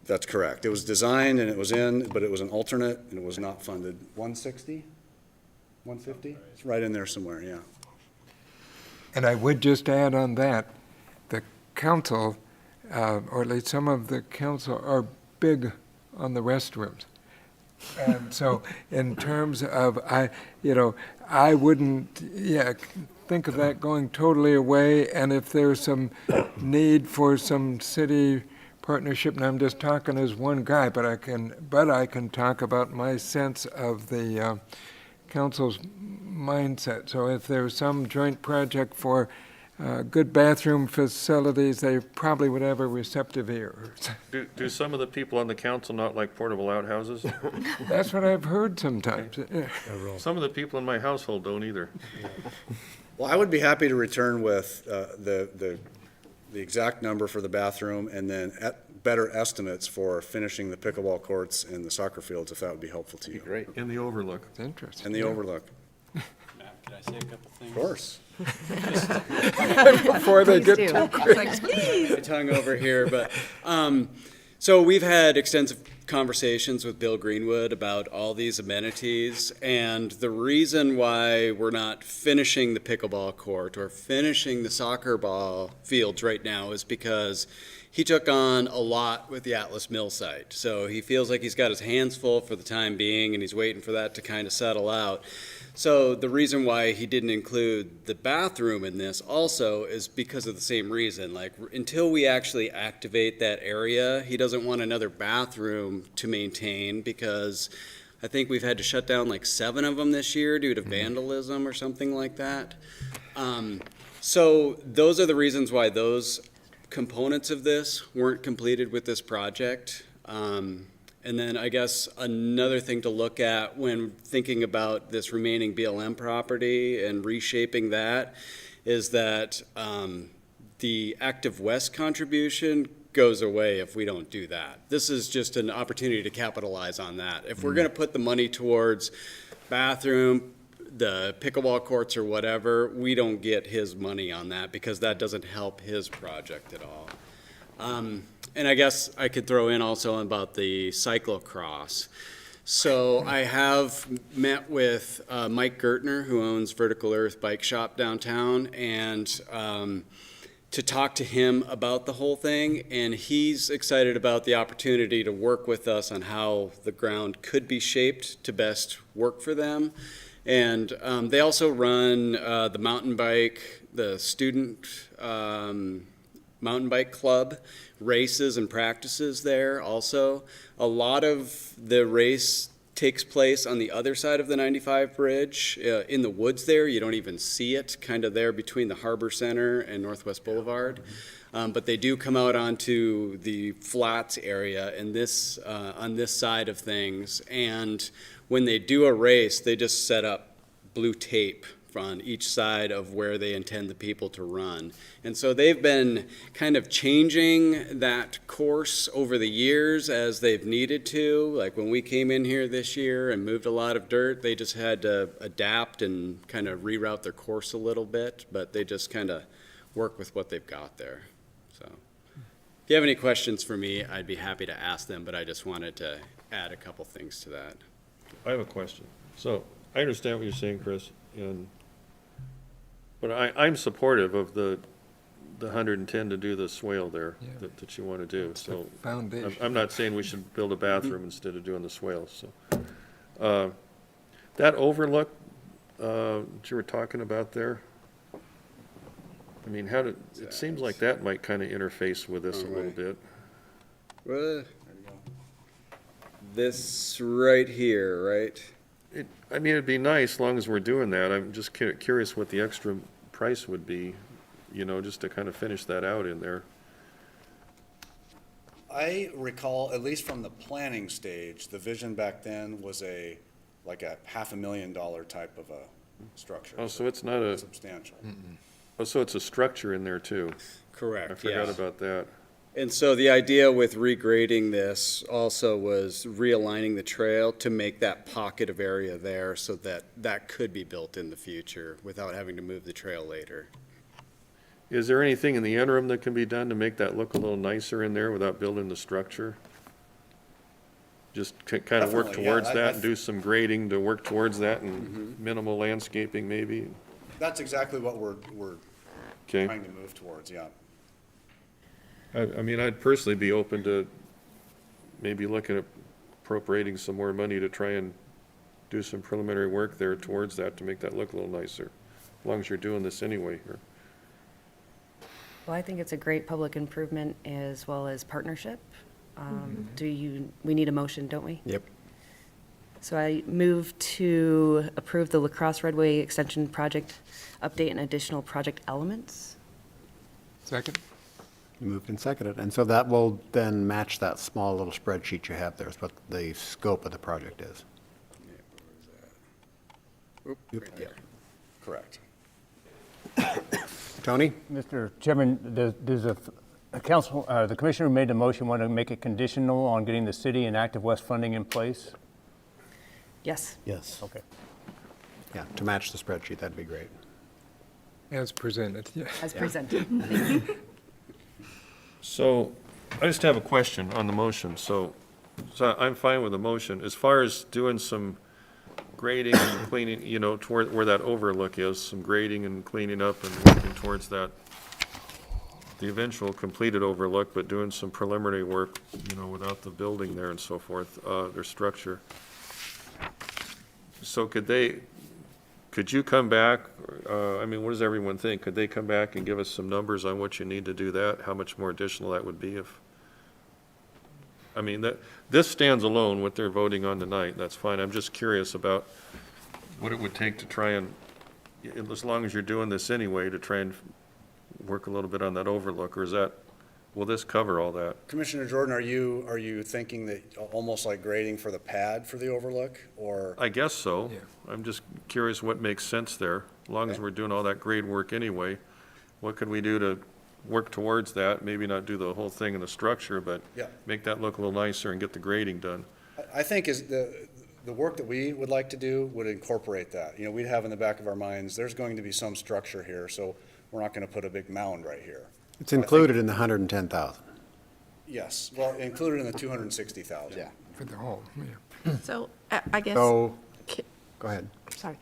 That's correct. It was designed and it was in, but it was an alternate and it was not funded. 160? 150? It's right in there somewhere, yeah. and I would just add on that, the council, or at least some of the council, are big on the restrooms. And so in terms of, I wouldn't, think of that going totally away. And if there's some need for some city partnership, and I'm just talking as one guy, but I can talk about my sense of the council's mindset. So if there's some joint project for good bathroom facilities, they probably would have a receptive ear. Do some of the people on the council not like portable outhouses? That's what I've heard sometimes. Yeah. Some of the people in my household don't either. Well, I would be happy to return with the exact number for the bathroom and then better estimates for finishing the pickleball courts and the soccer fields, if that would be helpful to you. Great. In the overlook. It's interesting. And the overlook. Matt, could I say a couple things? Of course. Before they Please get do. too quick. My tongue over here, but, so we've had extensive conversations with Bill Greenwood about all these amenities, and the reason why we're not finishing the pickleball court or finishing the soccer ball fields right now is because he took on a lot with the Atlas Mill site. So he feels like he's got his hands full for the time being, and he's waiting for that to kind of settle out. So the reason why he didn't include the bathroom in this also is because of the same reason. Like, until we actually activate that area, he doesn't want another bathroom to maintain, because I think we've had to shut down like 7 of them this year due to vandalism or something like that. So those are the reasons why those components of this weren't completed with this project. And then I guess another thing to look at when thinking about this remaining BLM property and reshaping that is that the Active West contribution goes away if we don't do that. This is just an opportunity to capitalize on that. If we're going to put the money towards bathroom, the pickleball courts or whatever, we don't get his money on that because that doesn't help his project at all. And I guess I could throw in also about the cyclocross. So I have met with Mike Gertner, who owns Vertical Earth Bike Shop downtown, and to talk to him about the whole thing. And he's excited about the opportunity to work with us on how the ground could be shaped to best work for them. And they also run the mountain bike, the student mountain bike club races and practices there also. A lot of the race takes place on the other side of the 95 bridge in the woods there. You don't even see it, kind of there between the Harbor Center and Northwest Boulevard. But they do come out onto the flats area in this, on this side of things. And when they do a race, they just set up blue tape on each side of where they intend the people to run. And so they've been kind of changing that course over the years as they've needed to. Like when we came in here this year and moved a lot of dirt, they just had to adapt and kind of reroute their course a little bit, but they just kind of work with what they've got there. So if you have any questions for me, I'd be happy to ask them, but I just wanted to add a couple things to that. I have a question. So I understand what you're saying, Chris, but I'm supportive of the 110 to do the swale there Yeah. that you want to do. It's the So foundation. I'm not saying we should build a bathroom instead of doing the swale, so. That overlook that you were talking about there, I mean, it seems like that might kind of interface with this a little bit. This right here, right? I mean, it'd be nice, as long as we're doing that. I'm just curious what the extra price would be, just to kind of finish that out in there. I recall, at least from the planning stage, the vision back then was like a $500,000 type of a structure. Oh, so it's not Substantial. oh, so it's a structure in there too. Correct, I forgot yeah. about that. And so the idea with regrading this also was realigning the trail to make that pocket of area there so that that could be built in the future without having to move the trail later. Is there anything in the interim that can be done to make that look a little nicer in there without building the structure? Just kind of work Definitely, yeah. towards that and do some grading to work towards that and minimal landscaping maybe? That's exactly what we're Okay. trying to move towards, yeah. I mean, I'd personally be open to maybe looking at appropriating some more money to try and do some preliminary work there towards that to make that look a little nicer, as long as you're doing this anyway here. Well, I think it's a great public improvement as well as partnership. We need a motion, don't we? Yep. So I move to approve the La Crosse Redway Extension Project update and additional project elements. Second? Moved and seconded. And so that will then match that small little spreadsheet you have there, is what the scope of the project is. Right there. Correct. Tony? Mr. Chairman, does the council, the commissioner who made the motion want to make it conditional on getting the city and Active West funding in place? Yes. Yes. Okay. Yeah, to match the spreadsheet, that'd be great. As presented, yeah. As presented. So, I just have a question on the motion. So I'm fine with the motion. As far as doing some grading and cleaning, toward where that overlook is, some grading and cleaning up and working towards that, the eventual completed overlook, but doing some preliminary work, without the building there and so forth, their structure. So could you come back, what does everyone think? Could they come back and give us some numbers on what you need to do that? How much more additional that would be this stands alone, what they're voting on tonight, that's fine. I'm just curious about what it would take to try and, as long as you're doing this anyway, to try and work a little bit on that overlook, or will this cover all that? Commissioner Jordan, are you thinking that almost like grading for the pad for the overlook, or? I guess so. Yeah. I'm just curious what makes sense there. As long as we're doing all that grade work anyway, what could we do to work towards that? Maybe not do the whole thing in the structure, but Yeah. make that look a little nicer and get the grading done. I think is the work that we would like to do would incorporate that. We'd have in the back of our minds, there's going to be some structure here, so we're not going to put a big mound right here. It's included in the 110,000. Yes, well, included in the 260,000. Yeah. For the whole, yeah. So I guess, So, go ahead. sorry.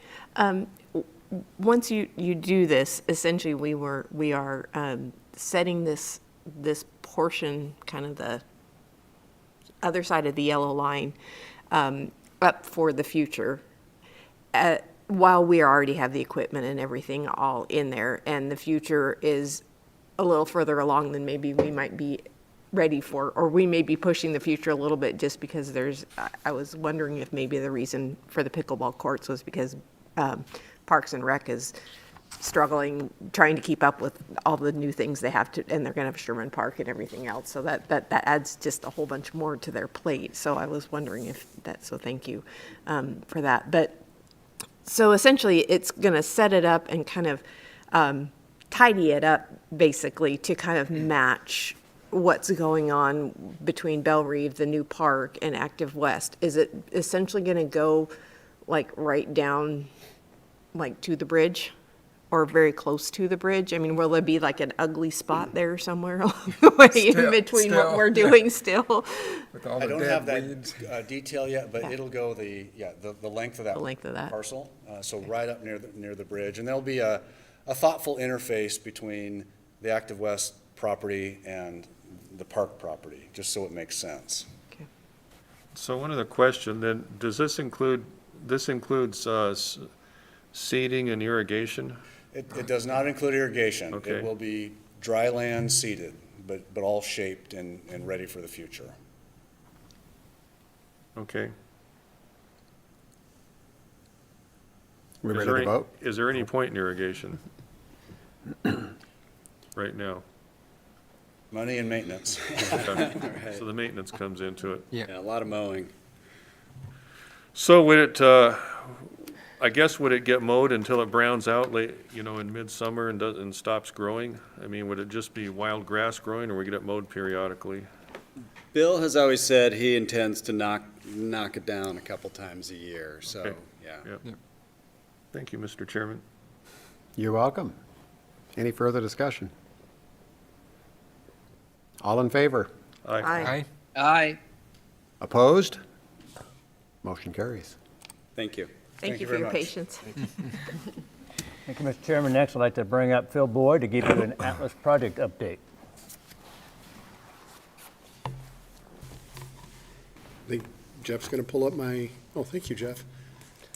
Once you do this, essentially we are setting this portion, kind of the other side of the yellow line, up for the future, while we already have the equipment and everything all in there, and the future is a little further along than maybe we might be ready for, or we may be pushing the future a little bit just because I was wondering if maybe the reason for the pickleball courts was because Parks and Rec is struggling, trying to keep up with all the new things they have to, and they're gonna have Sherman Park and everything else, so that adds just a whole bunch more to their plate. So I was wondering if that, so thank you for that. But So essentially, it's going to set it up and kind of tidy it up, basically, to kind of match what's going on between Belle Reve, the new park, and Active West. Is it essentially going to go like right down, like to the bridge, or very close to the bridge? I mean, will there be like an ugly spot there somewhere along the way in between what we're doing still? With all I the don't dead have that weeds. detail yet, but Yeah. it'll go the length of that. The length of that. Parcel, so right up near the bridge. And there'll be a thoughtful interface between the Active West property and the park property, just so it makes sense. So one other question, then, does this includes seeding and irrigation? It does not include irrigation. Okay. It will be dry land seeded, but all shaped and ready for the future. Okay. We Is ready there to any- vote? Is there any point in irrigation? Right now? Money and maintenance. Okay. So the maintenance comes into it. Yeah, a lot of mowing. So would it, I guess, would it get mowed until it browns out late, in midsummer and stops growing? I mean, would it just be wild grass growing, or we get it mowed periodically? Bill has always said he intends to knock it down a couple times a year, so, Okay. yeah. Yep. Thank you, Mr. Chairman. You're welcome. Any further discussion? All in favor? Aye. Aye. Aye. Opposed? Motion carries. Thank you. Thank you for very your much. patience. Thank you, Mr. Chairman. Next, I'd like to bring up Phil Boyd to give you an Atlas project update. I think Jeff's going to pull up thank you, Jeff.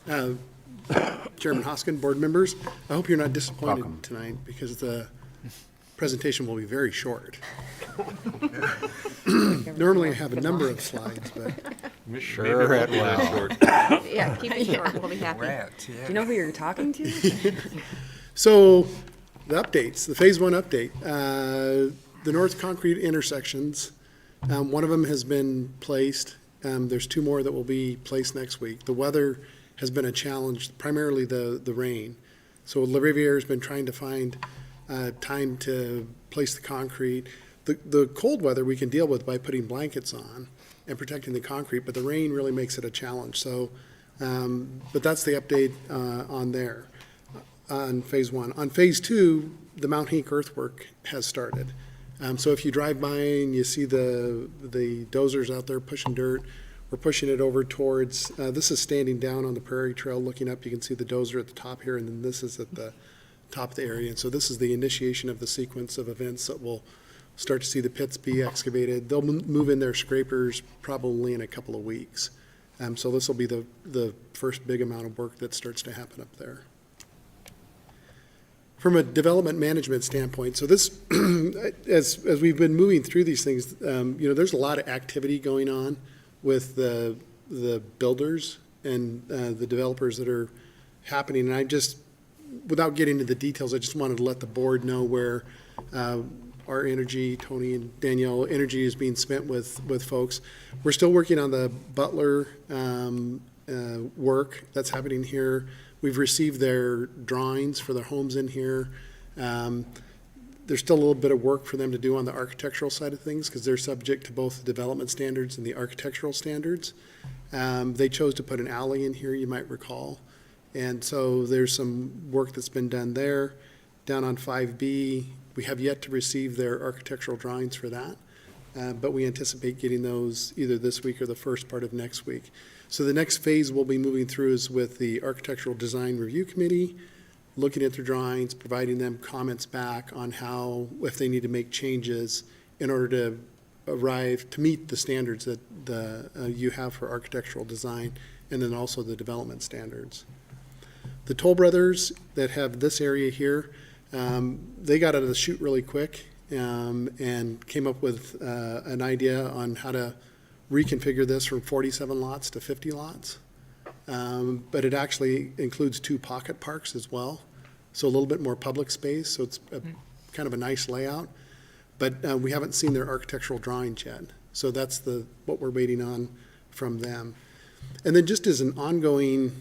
Chairman Hoskin, board members, I hope you're not disappointed Welcome. tonight because the presentation will be very short. Normally I have a number of slides, but Sure it will. Yeah, keep it short, we'll be happy. Rats, yeah. Do you know who you're talking to? so the updates, the phase one update, the north concrete intersections, one of them has been placed. There's two more that will be placed next week. The weather has been a challenge, primarily the rain. So La Riviere's been trying to find time to place the concrete. The cold weather we can deal with by putting blankets on and protecting the concrete, but the rain really makes it a challenge. So, but that's the update on there, on phase one. On phase two, the Mount Hink earthwork has started. So if you drive by and you see the dozers out there pushing dirt, we're pushing it over towards, this is standing down on the Prairie Trail looking up. You can see the dozer at the top here, and then this is at the top of the area. And so this is the initiation of the sequence of events that will start to see the pits be excavated. They'll move in their scrapers probably in a couple of weeks. So this will be the first big amount of work that starts to happen up there. From a development management standpoint, so this, as we've been moving through these things, there's a lot of activity going on with the builders and the developers that are happening. And I just, without getting into the details, I just wanted to let the board know where our energy, Tony and Danielle, energy is being spent with folks. We're still working on the Butler work that's happening here. We've received their drawings for their homes in here. There's still a little bit of work for them to do on the architectural side of things because they're subject to both the development standards and the architectural standards. They chose to put an alley in here, you might recall. And so there's some work that's been done there. Down on 5B, we have yet to receive their architectural drawings for that, but we anticipate getting those either this week or the first part of next week. So the next phase we'll be moving through is with the Architectural Design Review Committee, looking at their drawings, providing them comments back on how, if they need to make changes in order to meet the standards that you have for architectural design, and then also the development standards. The Toll Brothers that have this area here, they got out of the chute really quick and came up with an idea on how to reconfigure this from 47 lots to 50 lots. But it actually includes 2 pocket parks as well, so a little bit more public space, so it's kind of a nice layout. But we haven't seen their architectural drawings yet, so that's what we're waiting on from them. And then just as an ongoing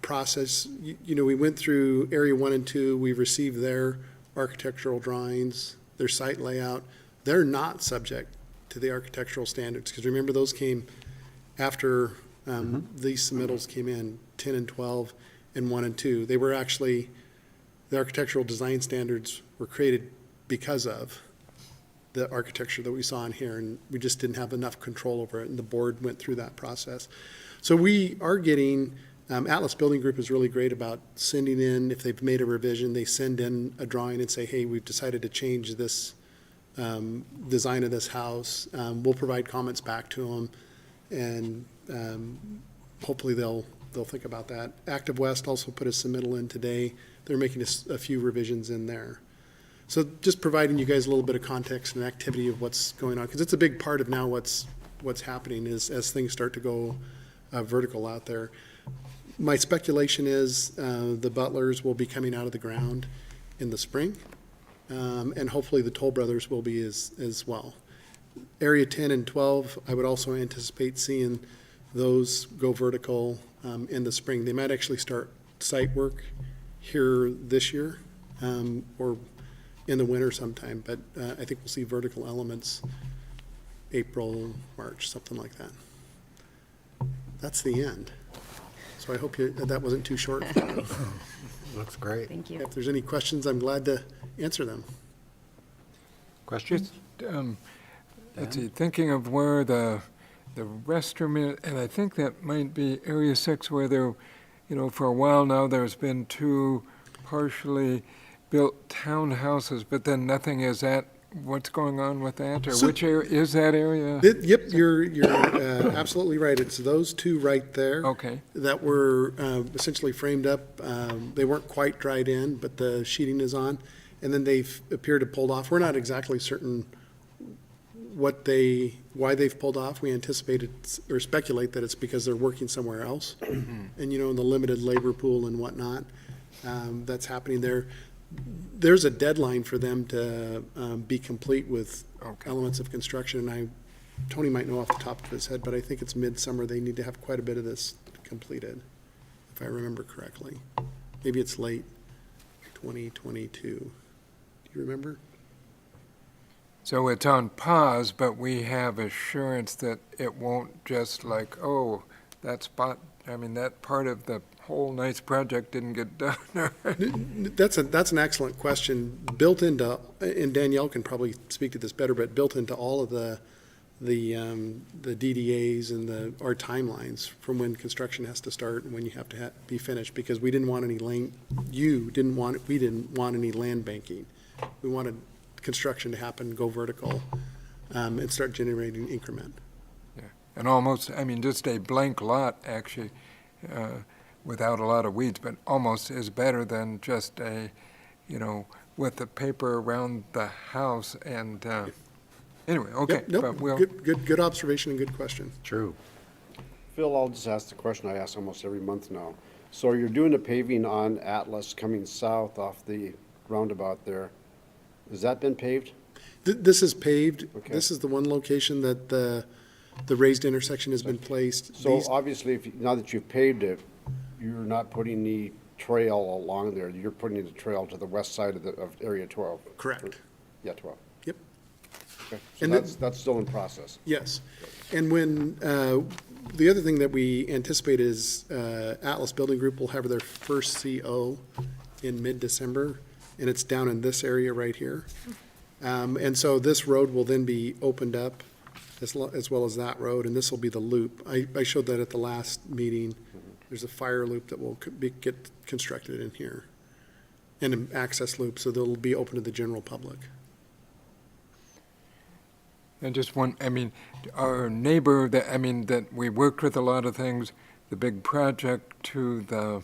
process. We went through Area 1 and 2, we received their architectural drawings, their site layout. They're not subject to the architectural standards, because remember, those came after these submittals came in, 10 and 12 and 1 and 2. They were actually, the architectural design standards were created because of the architecture that we saw in here, and we just didn't have enough control over it, and the board went through that process. So we are getting, Atlas Building Group is really great about sending in, if they've made a revision, they send in a drawing and say, hey, we've decided to change this design of this house. We'll provide comments back to them, and hopefully they'll think about that. Active West also put a submittal in today. They're making a few revisions in there. So just providing you guys a little bit of context and activity of what's going on, because it's a big part of now what's happening is as things start to go vertical out there. My speculation is the Butlers will be coming out of the ground in the spring, and hopefully the Toll Brothers will be as well. Area 10 and 12, I would also anticipate seeing those go vertical in the spring. They might actually start site work here this year, or in the winter sometime, but I think we'll see vertical elements April, March, something like that. That's the end. So I hope that wasn't too short. Looks great. Thank you. If there's any questions, I'm glad to answer them. Questions? Let's see, thinking of where the restroom is, and I think that might be Area 6 where there, for a while now, there's been 2 partially built townhouses, but then nothing is what's going on with that? Or So- which area, is that area? Yep, you're absolutely right. It's those 2 right there. Okay. That were essentially framed up. They weren't quite dried in, but the sheeting is on. And then they've appeared to pulled off. We're not exactly certain why they've pulled off. We anticipated or speculate that it's because they're working somewhere else. And, in the limited labor pool and whatnot, that's happening there. There's a deadline for them to be complete with elements of construction. And Tony might know off the top of his head, but I think it's midsummer. They need to have quite a bit of this completed, if I remember correctly. Maybe it's late 2022. Do you remember? So it's on pause, but we have assurance that it won't just that part of the whole nice project didn't get done. That's an excellent question. Built into, and Danielle can probably speak to this better, but built into all of the DDAs and our timelines from when construction has to start and when you have to be finished, because we didn't want any we didn't want any land banking. We wanted construction to happen, go vertical, and start generating increment. Yeah. And almost, just a blank lot, actually, without a lot of weeds, but almost is better than just with the paper around the house and, anyway, okay. Yep, nope, But we'll, good observation and good question. True. Phil, I'll just ask the question I ask almost every month now. So you're doing the paving on Atlas coming south off the roundabout there. Has that been paved? This is paved. Okay. This is the one location that the raised intersection has been placed. So These- obviously, now that you've paved it, you're not putting the trail along there. You're putting the trail to the west side of Area 12. Correct. Yeah, 12. Yep. Okay. So And that's still in process. Yes. And when, the other thing that we anticipate is Atlas Building Group will have their first CO in mid-December, and it's down in this area right here. And so this road will then be opened up as well as that road, and this will be the loop. I showed that at the last meeting. There's a fire loop that will get constructed in here, and an access loop, so they'll be open to the general public. and just one, our neighbor that we worked with a lot of things, the big project to the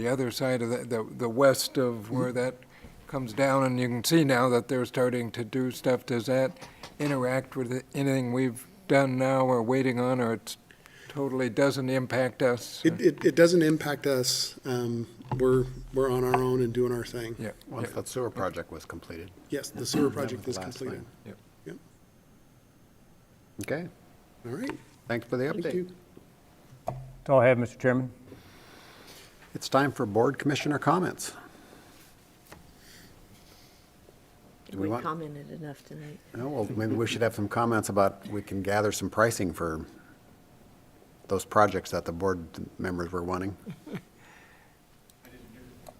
other side of the west of where that comes down, and you can see now that they're starting to do stuff. Does that interact with anything we've done now or waiting on, or it totally doesn't impact us? It doesn't impact us. We're on our own and doing our thing. Yeah. Once that sewer project was completed. Yes, the sewer project was is the last completed. thing. Yep. Yep. Okay, All right. thanks for the Thank update. you. That's all I have, Mr. Chairman. It's time for board commissioner comments. Do we We want, commented enough tonight. oh, well, maybe we should have some comments about, we can gather some pricing for those projects that the board members were wanting.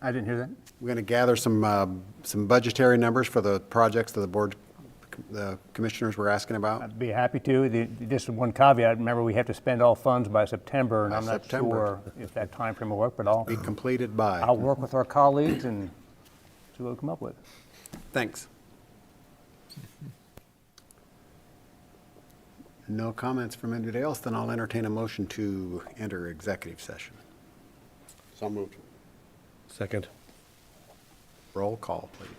I didn't hear that. We're going to gather some budgetary numbers for the projects that the commissioners were asking about. I'd be happy to. Just one caveat, remember, we have to spend all funds by September, and By I'm not September. sure if that timeframe will work, but I'll Be completed by. work with our colleagues and see what we come up with. Thanks. No comments from anybody else, then I'll entertain a motion to enter executive session. So moved. Second. Roll call, please.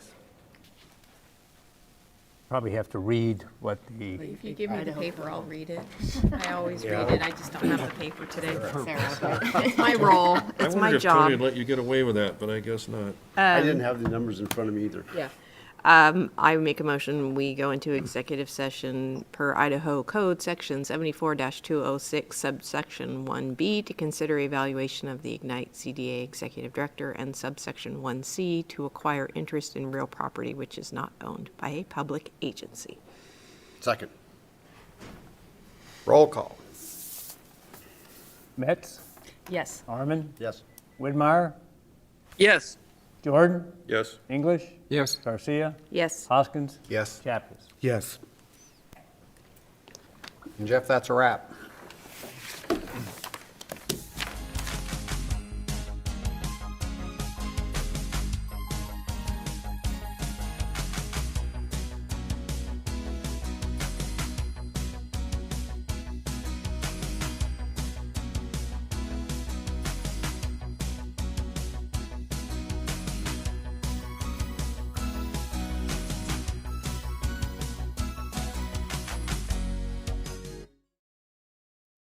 Probably have to read what the, If you give me the paper, I'll read it. I always read it, I just don't have the paper today. It's my role, I it's my wondered if Tony would job. let you get away with that, but I guess not. I didn't have the numbers in front of me either. Yeah. I make a motion, we go into executive session per Idaho Code, Section 74-206, subsection 1B, to consider evaluation of the Ignite CDA Executive Director, and subsection 1C, to acquire interest in real property which is not owned by a public agency. Second. Roll call. Metz, Yes. Arman, Yes. Widmeyer, Yes. Jordan, Yes? English, Yes. Garcia, Yes. Hoskins, Yes. Chapkus. Yes. And Jeff, that's a wrap.